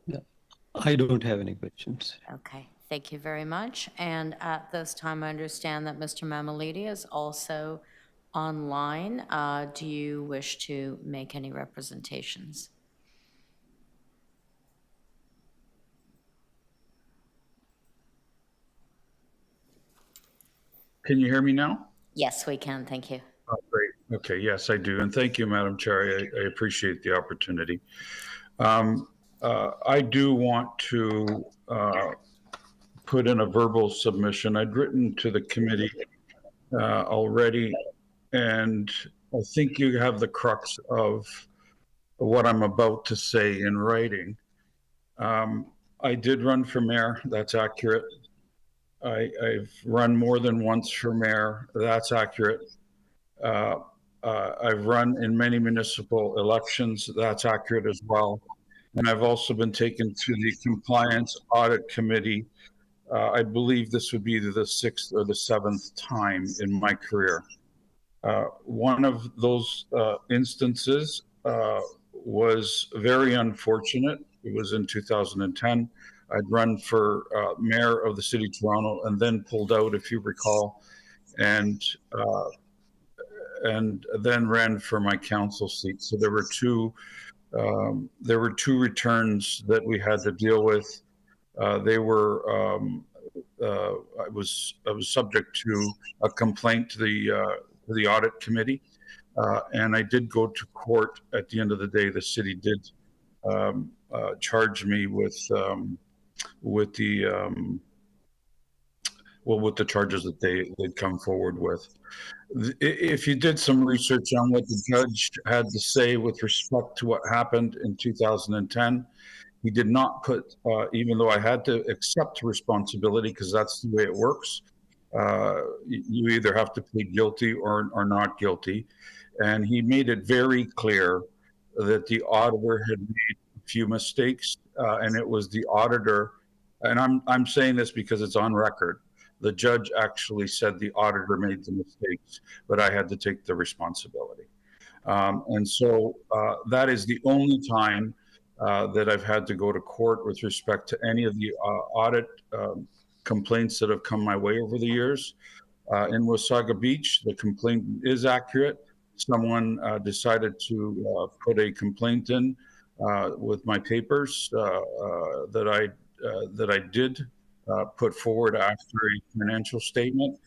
Yeah, I don't have any questions. Okay, thank you very much. And at this time, I understand that Mr. Mammoliti is also online. Do you wish to make any representations? Can you hear me now? Yes, we can. Thank you. Oh, great. Okay. Yes, I do. And thank you, Madam Chair. I appreciate the opportunity. I do want to put in a verbal submission. I'd written to the committee already, and I think you have the crux of what I'm about to say in writing. I did run for mayor. That's accurate. I've run more than once for mayor. That's accurate. I've run in many municipal elections. That's accurate as well. And I've also been taken to the Compliance Audit Committee. I believe this would be the 6th or the 7th time in my career. One of those instances was very unfortunate. It was in 2010. I'd run for mayor of the city of Toronto and then pulled out, if you recall, and then ran for my council seat. So there were two returns that we had to deal with. They were I was subject to a complaint to the audit committee, and I did go to court. At the end of the day, the city did charge me with the charges that they'd come forward with. If you did some research on what the judge had to say with respect to what happened in 2010, he did not put, even though I had to accept responsibility, because that's the way it works, you either have to plead guilty or not guilty. And he made it very clear that the auditor had made a few mistakes and it was the auditor. And I'm saying this because it's on record. The judge actually said the auditor made the mistakes, but I had to take the responsibility. And so that is the only time that I've had to go to court with respect to any of the audit complaints that have come my way over the years. In Wasaga Beach, the complaint is accurate. Someone decided to put a complaint in with my papers that I did put forward after a financial statement,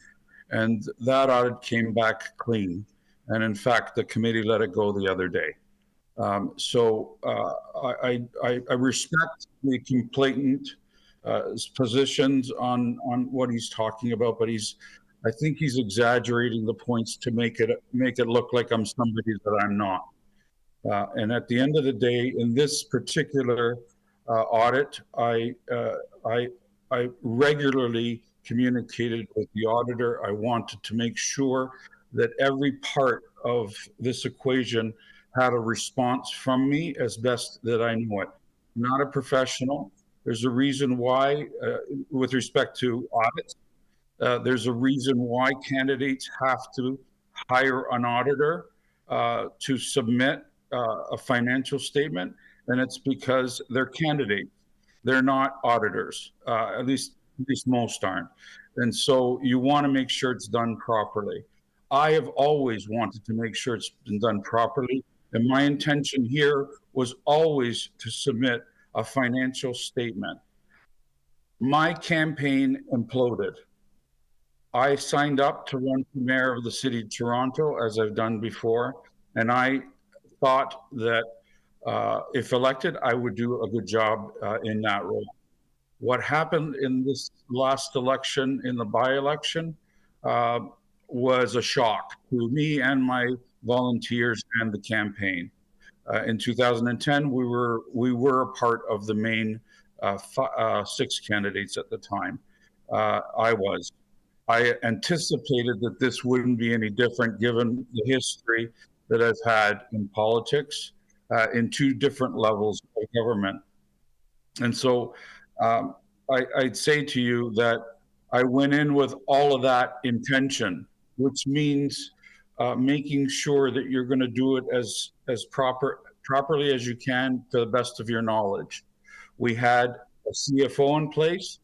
and that audit came back clean. And in fact, the committee let it go the other day. So I respect the complainant's positions on what he's talking about, but I think he's exaggerating the points to make it look like I'm somebody that I'm not. And at the end of the day, in this particular audit, I regularly communicated with the auditor. I wanted to make sure that every part of this equation had a response from me as best that I know it. Not a professional. There's a reason why, with respect to audits, there's a reason why candidates have to hire an auditor to submit a financial statement, and it's because they're candidates. They're not auditors, at least most aren't. And so you want to make sure it's done properly. I have always wanted to make sure it's been done properly, and my intention here was always to submit a financial statement. My campaign imploded. I signed up to run for mayor of the city of Toronto, as I've done before, and I thought that if elected, I would do a good job in that role. What happened in this last election, in the by-election, was a shock to me and my volunteers and the campaign. In 2010, we were a part of the main 6 candidates at the time. I anticipated that this wouldn't be any different given the history that I've had in politics in 2 different levels of government. And so I'd say to you that I went in with all of that intention, which means making sure that you're going to do it as properly as you can to the best of your knowledge. We had a CFO in place,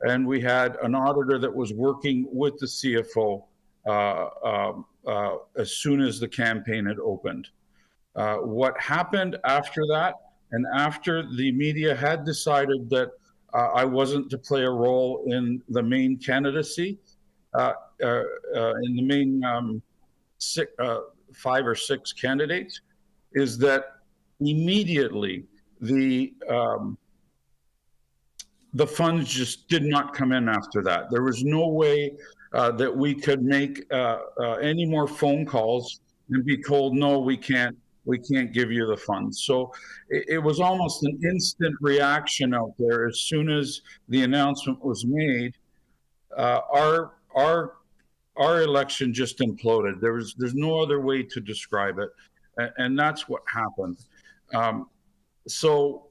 and we had an auditor that was working with the CFO as soon as the campaign had opened. What happened after that, and after the media had decided that I wasn't to play a role in the main candidacy, in the main 5 or 6 candidates, is that immediately the funds just did not come in after that. There was no way that we could make any more phone calls and be told, no, we can't give you the funds. So it was almost an instant reaction out there. As soon as the announcement was made, our election just imploded. There's no other way to describe it. And that's what happened. So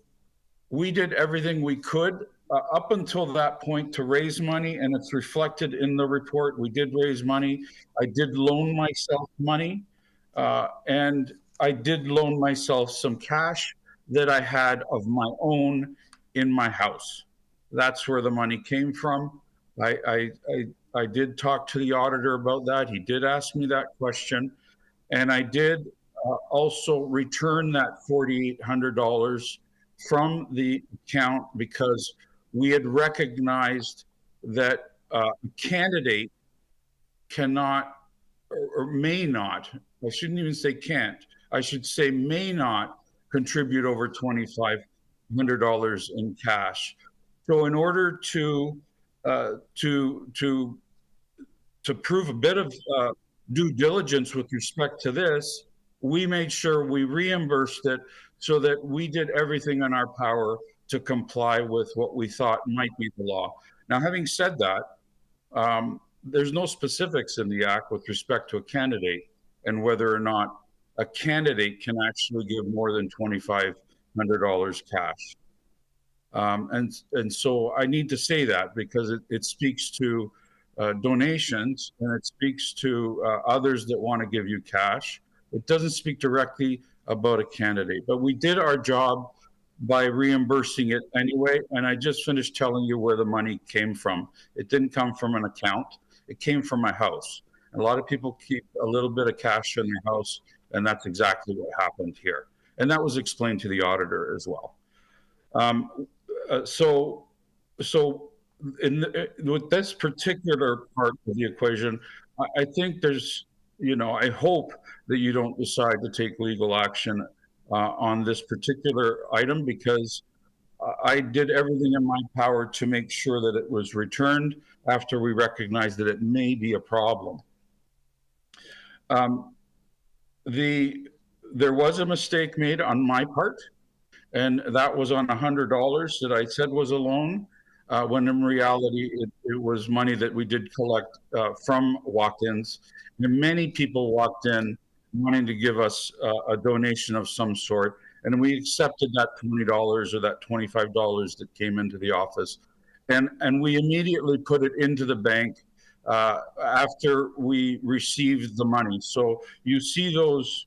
we did everything we could up until that point to raise money, and it's reflected in the report. We did raise money. I did loan myself money, and I did loan myself some cash that I had of my own in my house. That's where the money came from. I did talk to the auditor about that. He did ask me that question, and I did also return that $4,800 from the account because we had recognized that a candidate cannot or may not, I shouldn't even say can't, I should say may not contribute over $2,500 in cash. So in order to prove a bit of due diligence with respect to this, we made sure we reimbursed it so that we did everything in our power to comply with what we thought might be the law. Now, having said that, there's no specifics in the Act with respect to a candidate and whether or not a candidate can actually give more than $2,500 cash. And so I need to say that because it speaks to donations, and it speaks to others that want to give you cash. It doesn't speak directly about a candidate, but we did our job by reimbursing it anyway. And I just finished telling you where the money came from. It didn't come from an account. It came from my house. And a lot of people keep a little bit of cash in their house, and that's exactly what happened here. And that was explained to the auditor as well. So with this particular part of the equation, I think there's, I hope that you don't decide to take legal action on this particular item, because I did everything in my power to make sure that it was returned after we recognized that it may be a problem. There was a mistake made on my part, and that was on $100 that I said was a loan, when in reality it was money that we did collect from walk-ins. And many people walked in wanting to give us a donation of some sort, and we accepted that $20 or that $25 that came into the office, and we immediately put it into the bank after we received the money. So you see those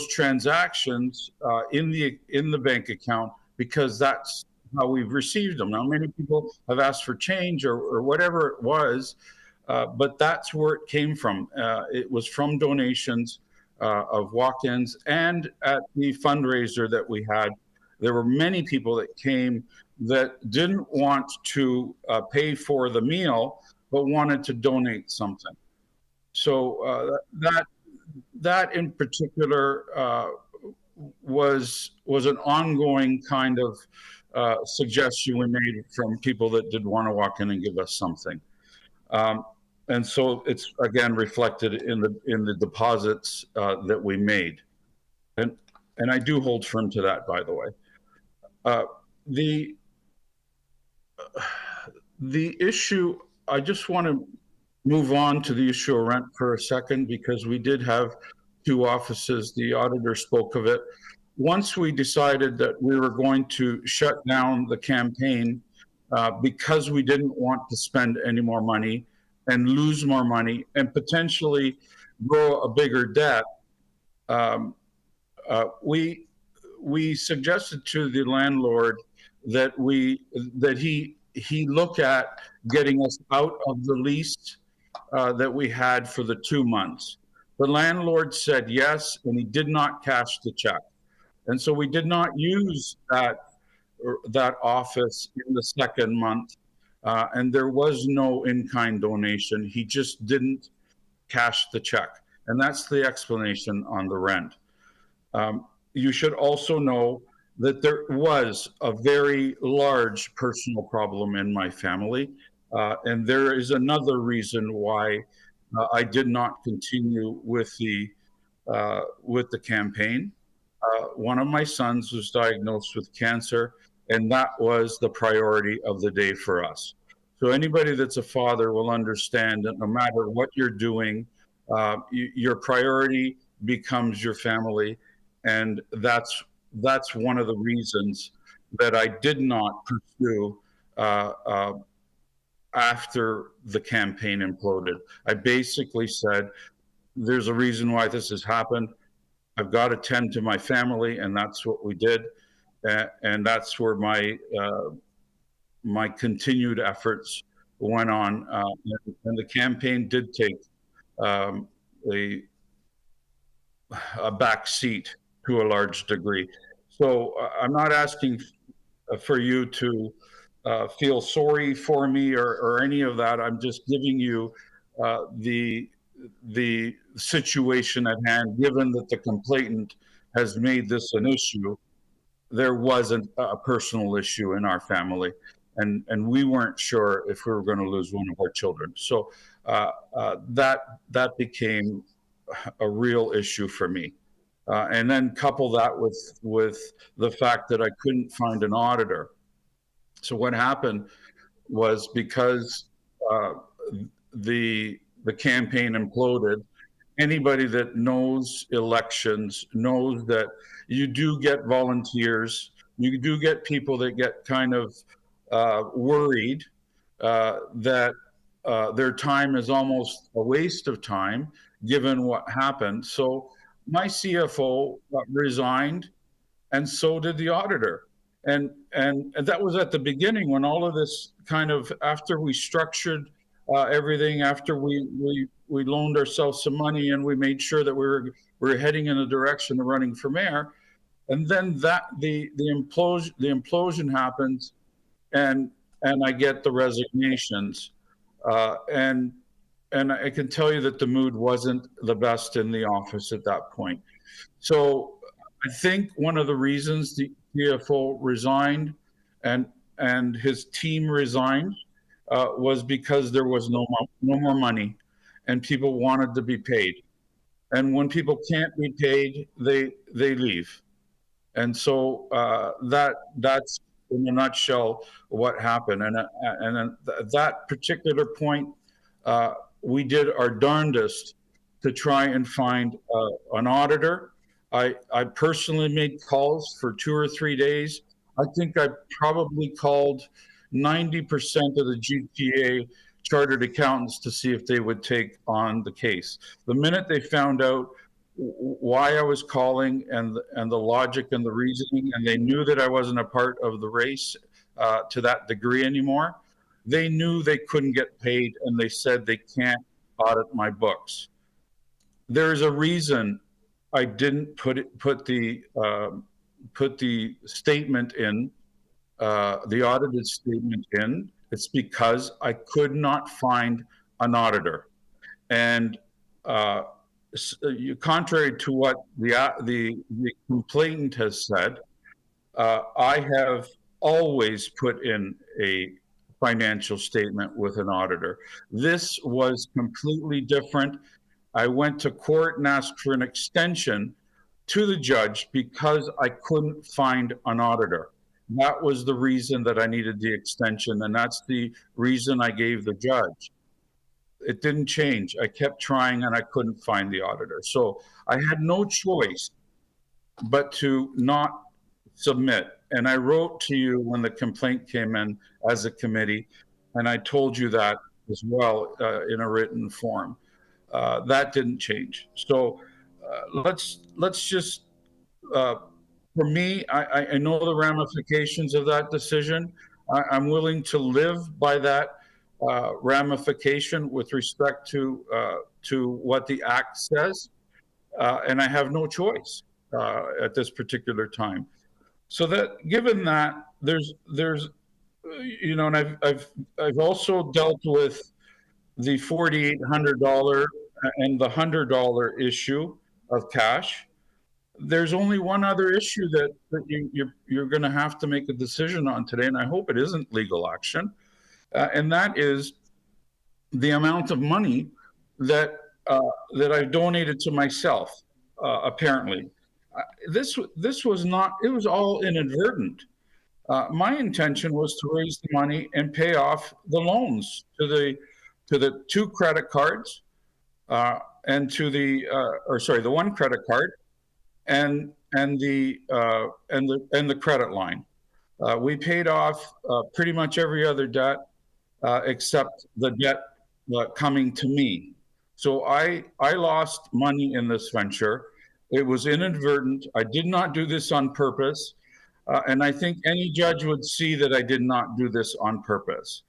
transactions in the bank account, because that's how we've received them. Now, many people have asked for change or whatever it was, but that's where it came from. It was from donations of walk-ins, and at the fundraiser that we had, there were many people that came that didn't want to pay for the meal, but wanted to donate something. So that in particular was an ongoing kind of suggestion we made from people that did want to walk in and give us something. And so it's again reflected in the deposits that we made, and I do hold firm to that, by the way. The issue, I just want to move on to the issue of rent for a second, because we did have 2 offices. The auditor spoke of it. Once we decided that we were going to shut down the campaign because we didn't want to spend any more money and lose more money and potentially grow a bigger debt, we suggested to the landlord that he look at getting us out of the lease that we had for the 2 months. The landlord said yes, and he did not cash the check. And so we did not use that office in the 2nd month, and there was no in-kind donation. He just didn't cash the check. And that's the explanation on the rent. You should also know that there was a very large personal problem in my family. And there is another reason why I did not continue with the campaign. One of my sons was diagnosed with cancer, and that was the priority of the day for us. So anybody that's a father will understand that no matter what you're doing, your priority becomes your family. And that's one of the reasons that I did not pursue after the campaign imploded. I basically said, there's a reason why this has happened. I've got to tend to my family, and that's what we did. And that's where my continued efforts went on. And the campaign did take a back seat to a large degree. So I'm not asking for you to feel sorry for me or any of that. I'm just giving you the situation at hand. Given that the complainant has made this an issue, there wasn't a personal issue in our family, and we weren't sure if we were going to lose one of our children. So that became a real issue for me. And then couple that with the fact that I couldn't find an auditor. So what happened was, because the campaign imploded, anybody that knows elections knows that you do get volunteers you do get people that get kind of worried that their time is almost a waste of time given what happened. So my CFO resigned, and so did the auditor. And that was at the beginning when all of this kind of, after we structured everything, after we loaned ourselves some money and we made sure that we were heading in the direction of running for mayor. And then the implosion happens, and I get the resignations. And I can tell you that the mood wasn't the best in the office at that point. So I think one of the reasons the CFO resigned and his team resigned was because there was no more money, and people wanted to be paid. And when people can't be paid, they leave. And so that's in a nutshell what happened. And at that particular point, we did our darndest to try and find an auditor. I personally made calls for 2 or 3 days. I think I probably called 90% of the GTA chartered accountants to see if they would take on the case. The minute they found out why I was calling and the logic and the reasoning, and they knew that I wasn't a part of the race to that degree anymore, they knew they couldn't get paid, and they said they can't audit my books. There's a reason I didn't put the statement in, the audited statement in. It's because I could not find an auditor. And contrary to what the complainant has said, I have always put in a financial statement with an auditor. This was completely different. I went to court and asked for an extension to the judge because I couldn't find an auditor. That was the reason that I needed the extension, and that's the reason I gave the judge. It didn't change. I kept trying and I couldn't find the auditor. So I had no choice but to not submit. And I wrote to you when the complaint came in as a committee, and I told you that as well in a written form. That didn't change. So let's just, for me, I know the ramifications of that decision. I'm willing to live by that ramification with respect to what the Act says, and I have no choice at this particular time. So that, given that, there's you know, and I've also dealt with the $4,800 and the $100 issue of cash. There's only one other issue that you're going to have to make a decision on today, and I hope it isn't legal action, and that is the amount of money that I donated to myself. Apparently, this was not. It was all inadvertent. My intention was to raise the money and pay off the loans to the 2 credit cards, and to the the 1 credit card, and the credit line. We paid off pretty much every other debt except the debt coming to me. So I lost money in this venture. It was inadvertent. I did not do this on purpose. And I think any judge would see that I did not do this on purpose.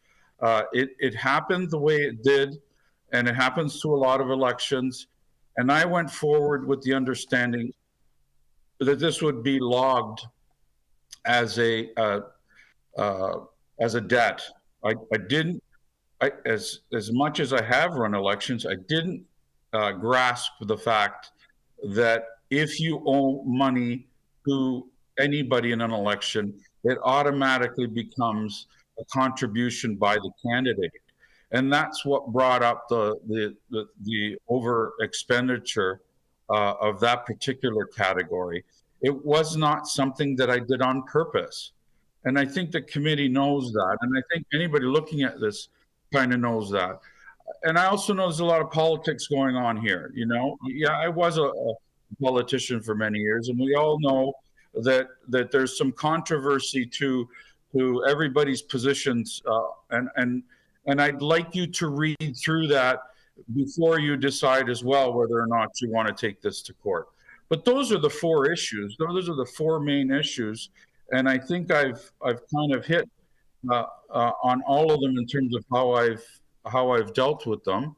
It happened the way it did, and it happens to a lot of elections. And I went forward with the understanding that this would be logged as a debt. I didn't, as much as I have run elections, I didn't grasp the fact that if you owe money to anybody in an election, it automatically becomes a contribution by the candidate. And that's what brought up the over expenditure of that particular category. It was not something that I did on purpose. And I think the committee knows that. And I think anybody looking at this kind of knows that. And I also know there's a lot of politics going on here. You know, yeah, I was a politician for many years, and we all know that there's some controversy to everybody's positions, and I'd like you to read through that before you decide as well whether or not you want to take this to court. But those are the four issues. Those are the four main issues, and I think I've kind of hit on all of them in terms of how I've dealt with them.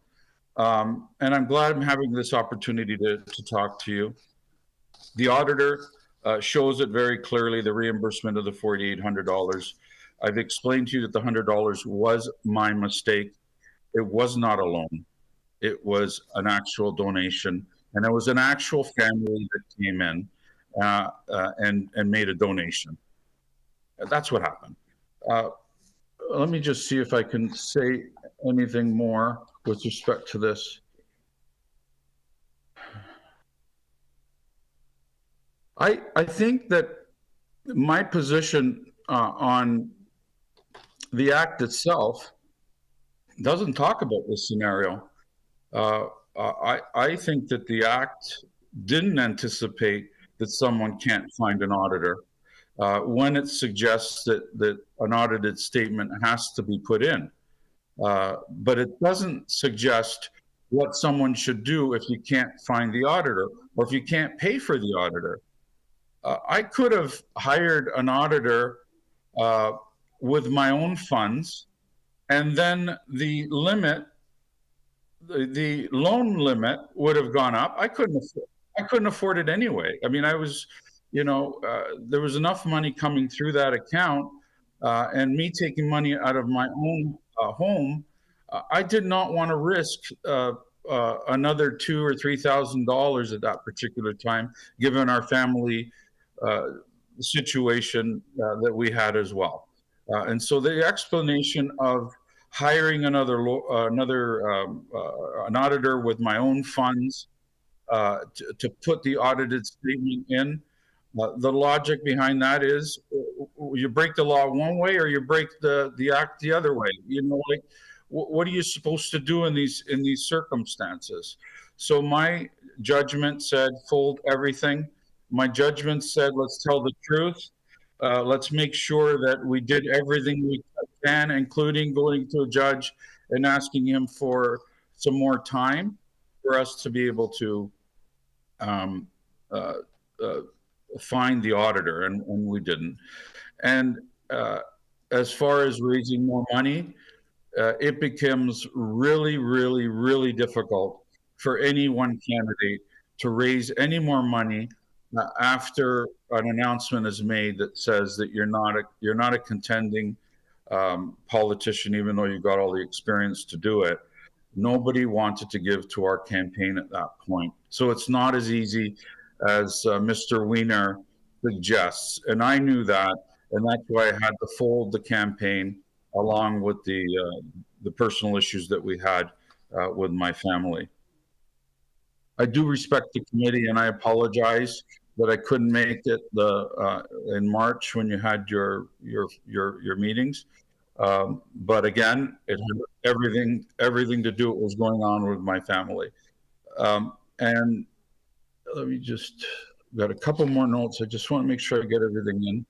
And I'm glad I'm having this opportunity to talk to you. The auditor shows it very clearly, the reimbursement of the $4,800. I've explained to you that the $100 was my mistake. It was not a loan. It was an actual donation. And it was an actual family that came in and made a donation. That's what happened. Let me just see if I can say anything more with respect to this. I think that my position on the act itself doesn't talk about this scenario. I think that the act didn't anticipate that someone can't find an auditor when it suggests that an audited statement has to be put in. But it doesn't suggest what someone should do if you can't find the auditor or if you can't pay for the auditor. I could have hired an auditor with my own funds, and then the limit, the loan limit would have gone up. I couldn't afford it anyway. I mean, I was, you know, there was enough money coming through that account, and me taking money out of my own home, I did not want to risk another $2,000 or $3,000 at that particular time, given our family situation that we had as well. And so the explanation of hiring an auditor with my own funds to put the audited statement in, the logic behind that is you break the law one way or you break the act the other way. You know, like what are you supposed to do in these circumstances? So my judgment said fold everything. My judgment said, let's tell the truth. Let's make sure that we did everything we can, including going to a judge and asking him for some more time for us to be able to find the auditor, and we didn't. And as far as raising more money, it becomes really, really, really difficult for any one candidate to raise any more money after an announcement is made that says that you're not a contending politician, even though you got all the experience to do it. Nobody wanted to give to our campaign at that point. So it's not as easy as Mr. Wiener suggests. And I knew that, and that's why I had to fold the campaign along with the personal issues that we had with my family. I do respect the committee, and I apologize that I couldn't make it in March when you had your meetings. But again, it had everything to do with what was going on with my family. And let me just, got a couple more notes. I just want to make sure I get everything in.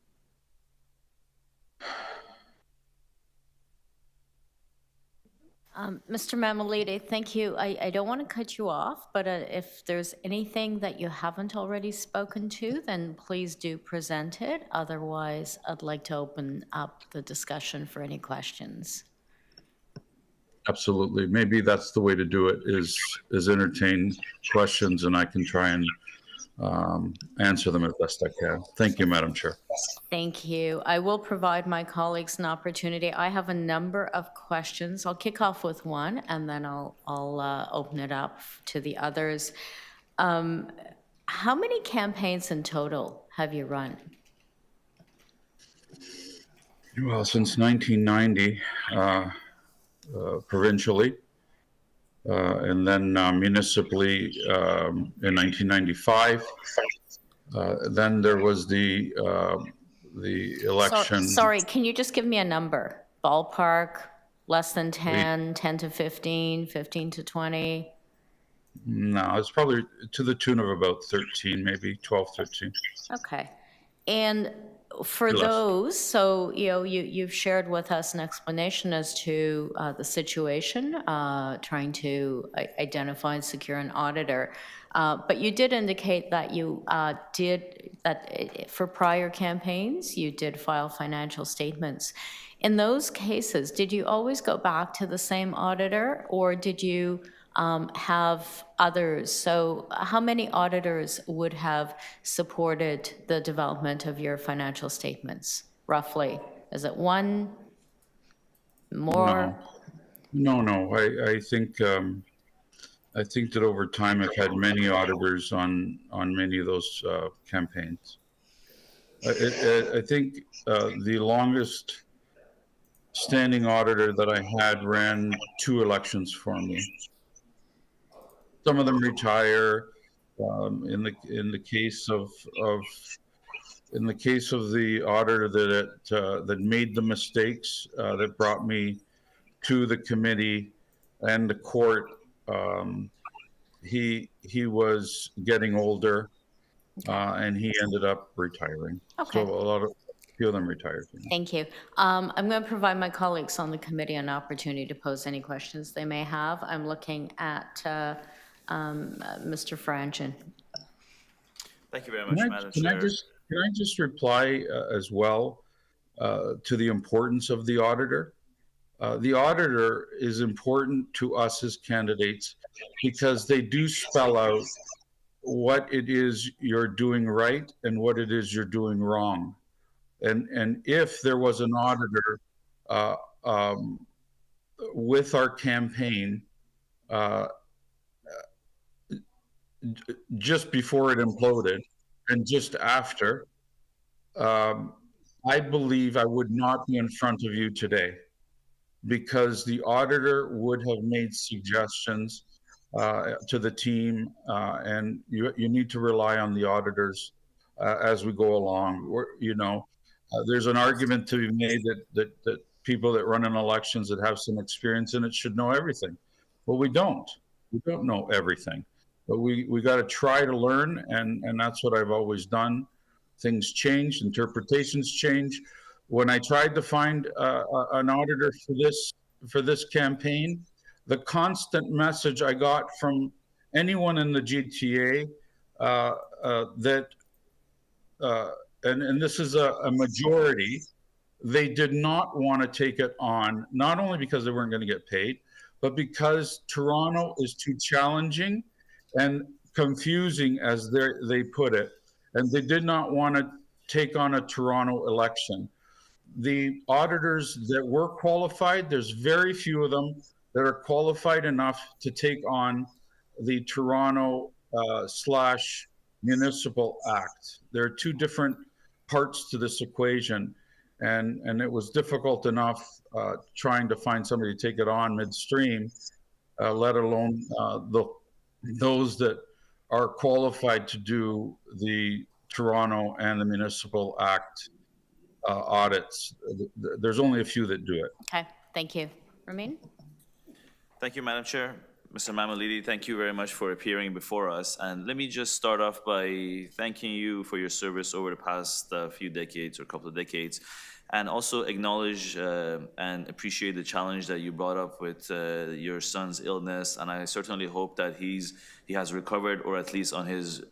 Mr. Mammoliti, thank you. I don't want to cut you off, but if there's anything that you haven't already spoken to, then please do present it. Otherwise, I'd like to open up the discussion for any questions. Absolutely. Maybe that's the way to do it, is entertain questions, and I can try and answer them as best I can. Thank you, Madam Chair. Thank you. I will provide my colleagues an opportunity. I have a number of questions. I'll kick off with one, and then I'll open it up to the others. How many campaigns in total have you run? Well, since 1990, provincially, and then municipally in 1995. Then there was the election. Sorry, can you just give me a number? Ballpark, less than 10, 10 to 15, 15 to 20? No, it's probably to the tune of about 13, maybe 12, 13. Okay. And for those, so, you've shared with us an explanation as to the situation, trying to identify and secure an auditor. But you did indicate that you for prior campaigns, you did file financial statements. In those cases, did you always go back to the same auditor, or did you have others? So how many auditors would have supported the development of your financial statements, roughly? Is it one, more? No. I think that over time I've had many auditors on many of those campaigns. I think the longest standing auditor that I had ran 2 elections for me. Some of them retire. In the case of the auditor that made the mistakes that brought me to the committee and the court, he was getting older, and he ended up retiring. Okay. So a few of them retired. Thank you. I'm going to provide my colleagues on the committee an opportunity to pose any questions they may have. I'm looking at Mr. Frangen. Thank you very much, Madam Can Chair. I just reply as well to the importance of the auditor? The auditor is important to us as candidates because they do spell out what it is you're doing right and what it is you're doing wrong. And if there was an auditor with our campaign just before it imploded and just after, I believe I would not be in front of you today, because the auditor would have made suggestions to the team, and you need to rely on the auditors as we go along. There's an argument to be made that people that run in elections that have some experience in it should know everything. Well, we don't. We don't know everything, but we got to try to learn, and that's what I've always done. Things change, interpretations change. When I tried to find an auditor for this campaign, the constant message I got from anyone in the GTA and this is a majority, they did not want to take it on, not only because they weren't going to get paid, but because Toronto is too challenging and confusing, as they put it, and they did not want to take on a Toronto election. The auditors that were qualified, there's very few of them that are qualified enough to take on the Toronto / Municipal Act. There are 2 different parts to this equation, and it was difficult enough trying to find somebody to take it on midstream, let alone those that are qualified to do the Toronto and the Municipal Act audits. There's only a few that do it. Okay, thank you. Ramin? Thank you, Madam Chair. Mr. Mammoliti, thank you very much for appearing before us. And let me just start off by thanking you for your service over the past few decades or couple of decades, and also acknowledge and appreciate the challenge that you brought up with your son's illness. And I certainly hope that he has recovered, or at least on his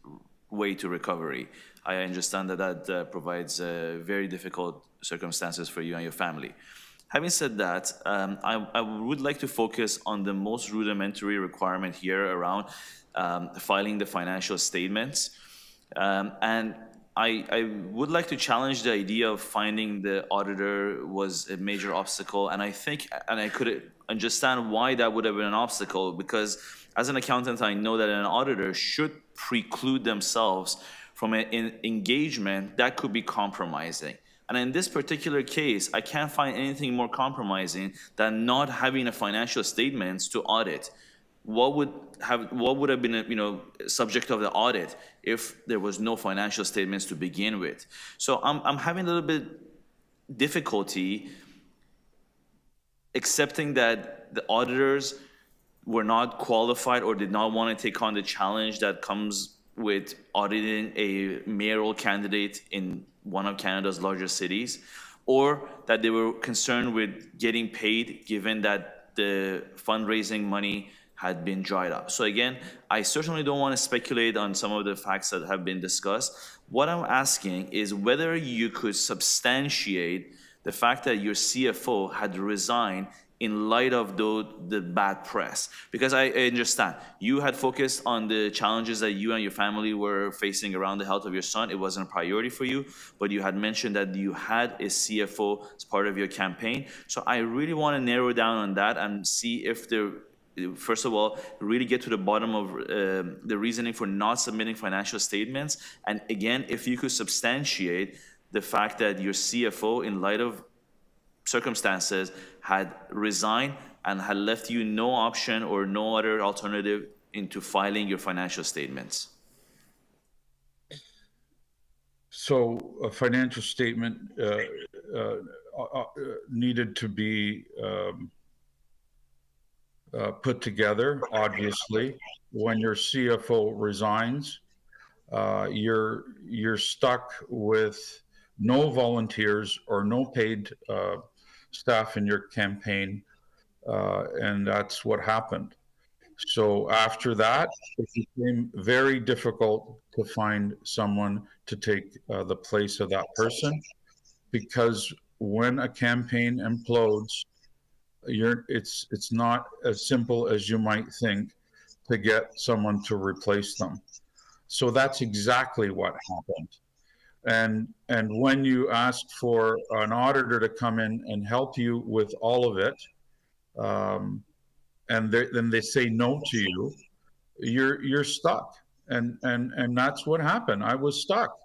way to recovery. I understand that provides very difficult circumstances for you and your family. Having said that, I would like to focus on the most rudimentary requirement here around filing the financial statements. And I would like to challenge the idea of finding the auditor was a major obstacle. And I think, and I could understand why that would have been an obstacle, because as an accountant, I know that an auditor should preclude themselves from an engagement that could be compromising. And in this particular case, I can't find anything more compromising than not having a financial statements to audit. What would have been subject of the audit if there was no financial statements to begin with? So I'm having a little bit difficulty accepting that the auditors were not qualified or did not want to take on the challenge that comes with auditing a mayoral candidate in one of Canada's largest cities, or that they were concerned with getting paid given that the fundraising money had been dried up. So again, I certainly don't want to speculate on some of the facts that have been discussed. What I'm asking is whether you could substantiate the fact that your CFO had resigned in light of the bad press. Because I understand, you had focused on the challenges that you and your family were facing around the health of your son. It wasn't a priority for you, but you had mentioned that you had a CFO as part of your campaign. So I really want to narrow down on that and see if there, first of all, really get to the bottom of the reasoning for not submitting financial statements. And again, if you could substantiate the fact that your CFO, in light of circumstances, had resigned and had left you no option or no other alternative into filing your financial statements. So a financial statement needed to be put together. Obviously, when your CFO resigns, you're stuck with no volunteers or no paid staff in your campaign, and that's what happened. So after that, it became very difficult to find someone to take the place of that person, because when a campaign implodes, it's not as simple as you might think to get someone to replace them. So that's exactly what happened. And when you ask for an auditor to come in and help you with all of it, and then they say no to you, you're stuck. And that's what happened. I was stuck.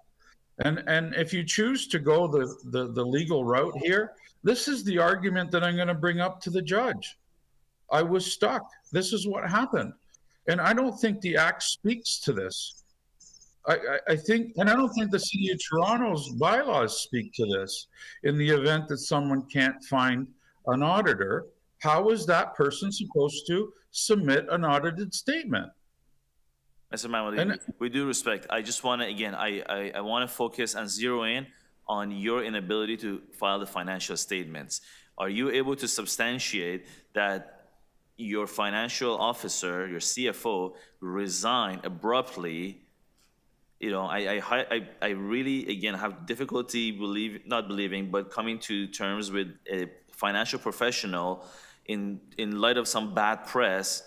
And if you choose to go the legal route here, this is the argument that I'm going to bring up to the judge. I was stuck. This is what happened. And I don't think the Act speaks to this. I think, and I don't think the City of Toronto's bylaws speak to this. In the event that someone can't find an auditor, how is that person supposed to submit an audited statement? Mr. Mammoliti, with due respect, I just want to, again, I want to focus and zero in on your inability to file the financial statements. Are you able to substantiate that your financial officer, your CFO, resigned abruptly? You know, I really, again, have difficulty not believing, but coming to terms with a financial professional in light of some bad press,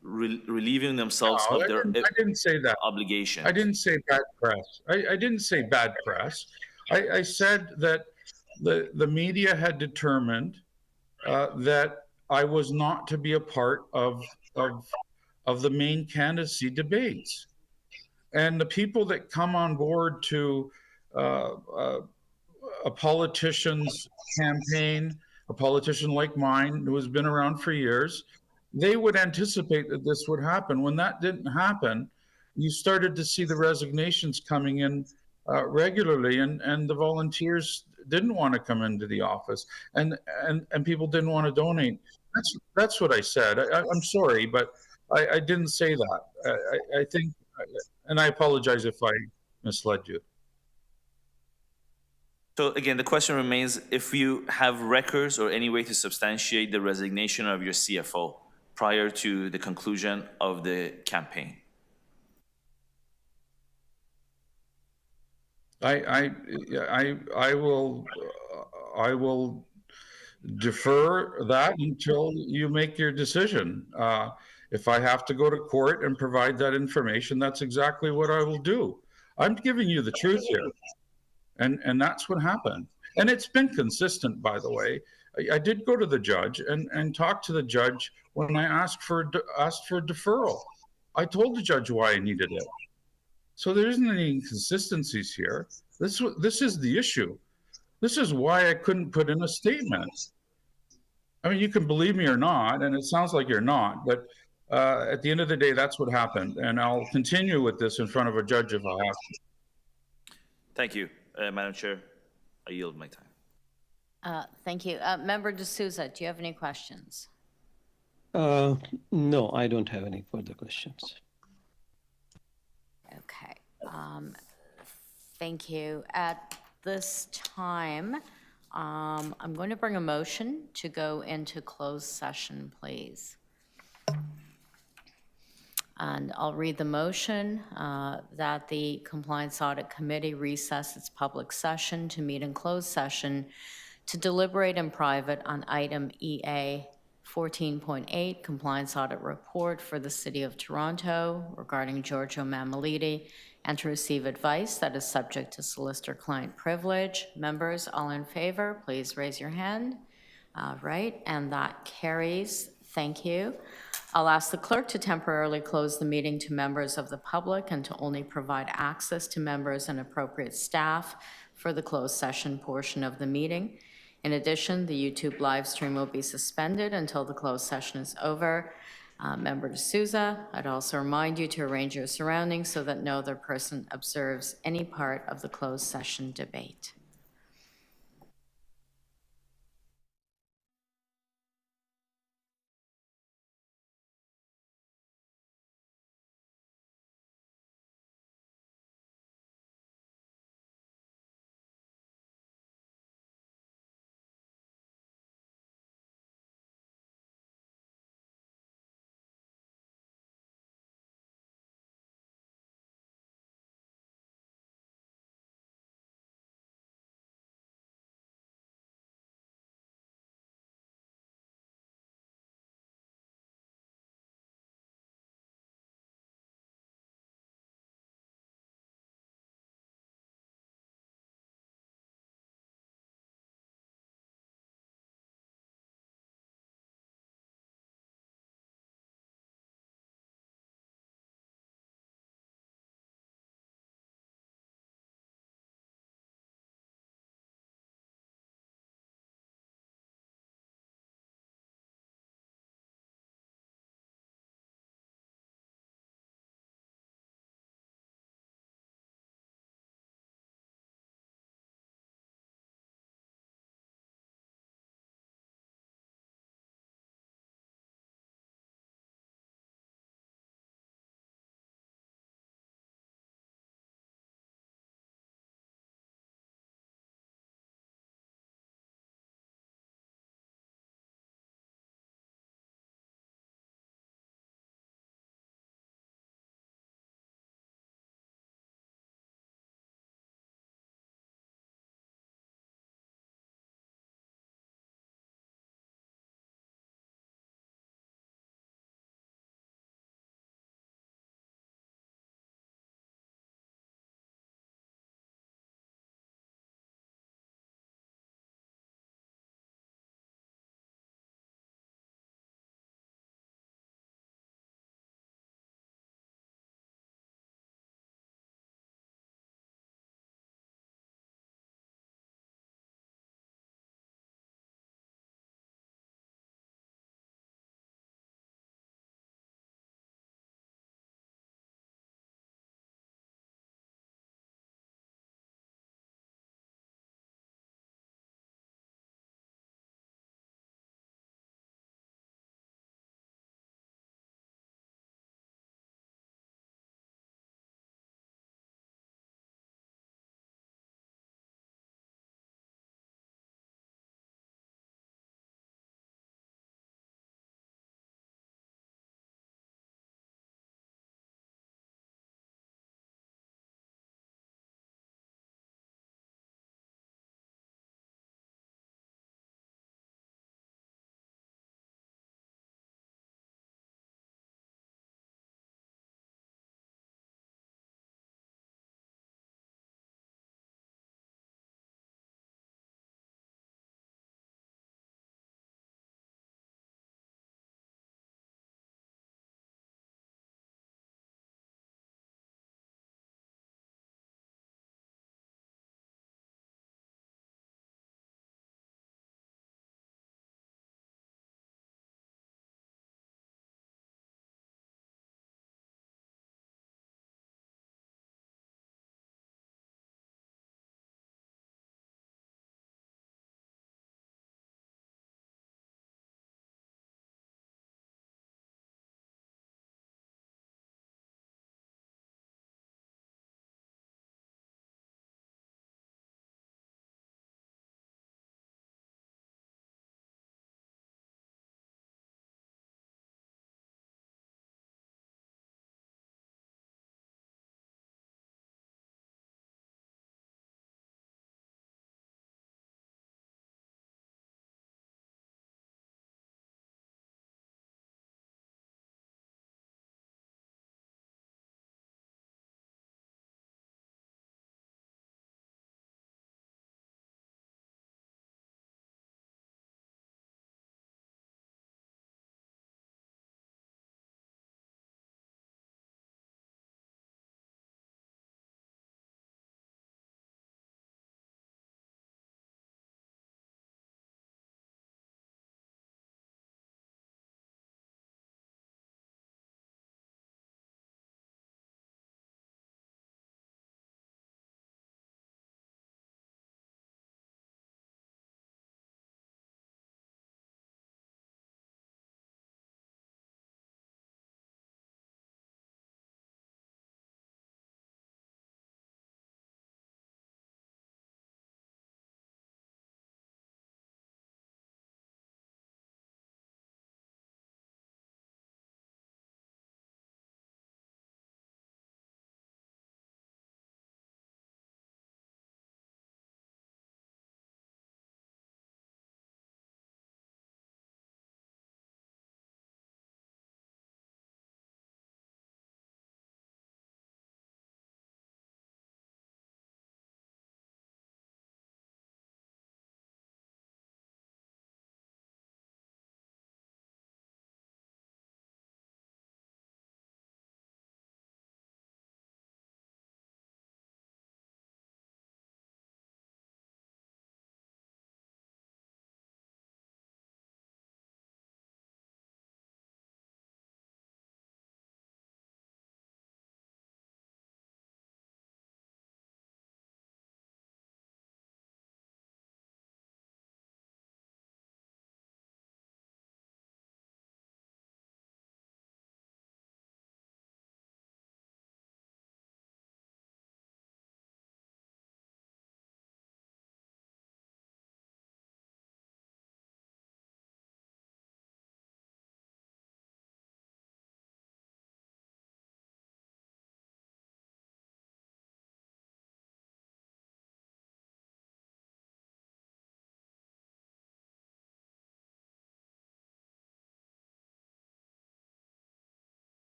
relieving themselves of their I didn't say that. obligation. I didn't say bad press. I didn't say bad press. I said that the media had determined that I was not to be a part of the main candidacy debates. And the people that come on board to a politician's campaign, a politician like mine who has been around for years, they would anticipate that this would happen. When that didn't happen, you started to see the resignations coming in regularly, and the volunteers didn't want to come into the office, and people didn't want to donate. That's what I said. I'm sorry, but I didn't say that. I think, and I apologize if I misled you. So again, the question remains, if you have records or any way to substantiate the resignation of your CFO prior to the conclusion of the campaign. I will defer that until you make your decision. If I have to go to court and provide that information, that's exactly what I will do. I'm giving you the truth here. And that's what happened. And it's been consistent, by the way. I did go to the judge and talk to the judge when I asked for deferral. I told the judge why I needed it. So there isn't any inconsistencies here. This is the issue. This is why I couldn't put in a statement. I mean, you can believe me or not, and it sounds like you're not, but at the end of the day, that's what happened. And I'll continue with this in front of a judge if I have to. Thank you, Madam Chair. I yield my time. Thank you. Member D'Souza, do you have any questions? No, I don't have any further questions. Okay. Thank you. this time, I'm going to bring a motion to go into closed session, please. And I'll read the motion that the Compliance Audit Committee recess its public session to meet in closed session to deliberate in private on item EA 14.8, Compliance Audit Report for the City of Toronto regarding Giorgio Mammoliti, and to receive advice that is subject to solicitor-client privilege. Members, all in favor, please raise your hand. Right, and that carries. Thank you. I'll ask the clerk to temporarily close the meeting to members of the public and to only provide access to members and appropriate staff for the closed session portion of the meeting. In addition, the YouTube live stream will be suspended until the closed session is over. Member D'Souza, I'd also remind you to arrange your surroundings so that no other person observes any part of the closed session debate.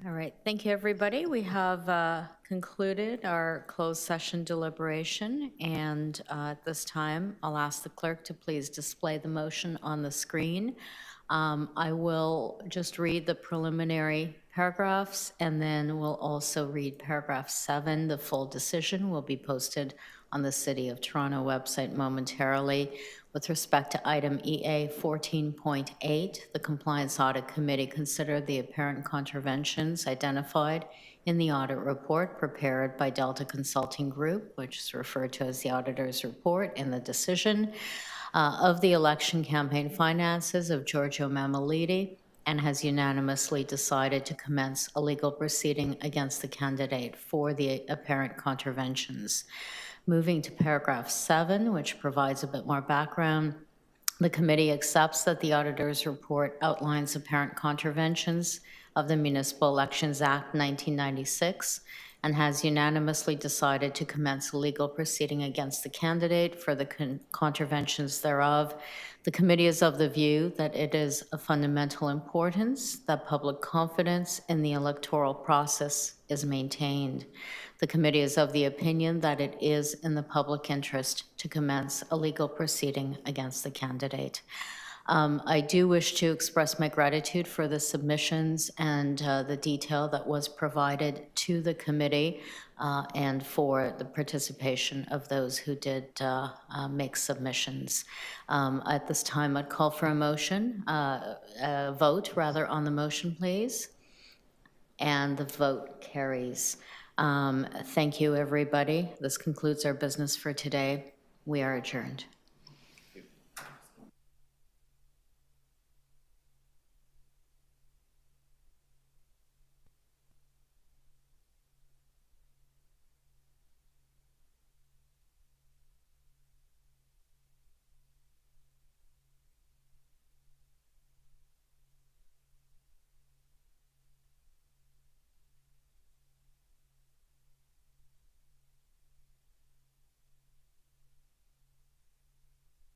All right, thank you, everybody. We have concluded our closed session deliberation, and at this time, I'll ask the clerk to please display the motion on the screen. I will just read the preliminary paragraphs, and then we'll also read paragraph 7. The full decision will be posted on the City of Toronto website momentarily. With respect to item EA 14.8, the Compliance Audit Committee considered the apparent contraventions identified in the audit report prepared by Delta Consulting Group, which is referred to as the auditor's report in the decision, of the election campaign finances of Giorgio Mammoliti, and has unanimously decided to commence a legal proceeding against the candidate for the apparent contraventions. Moving to paragraph 7, which provides a bit more background, the committee accepts that the auditor's report outlines apparent contraventions of the Municipal Elections Act 1996 and has unanimously decided to commence a legal proceeding against the candidate for the contraventions thereof. The committee is of the view that it is of fundamental importance that public confidence in the electoral process is maintained. The committee is of the opinion that it is in the public interest to commence a legal proceeding against the candidate. I do wish to express my gratitude for the submissions and the detail that was provided to the committee and for the participation of those who did make submissions. At this time, I'd call for a motion, a vote rather, on the motion, please. And the vote carries. Thank you, everybody. This concludes our business for today. We are adjourned.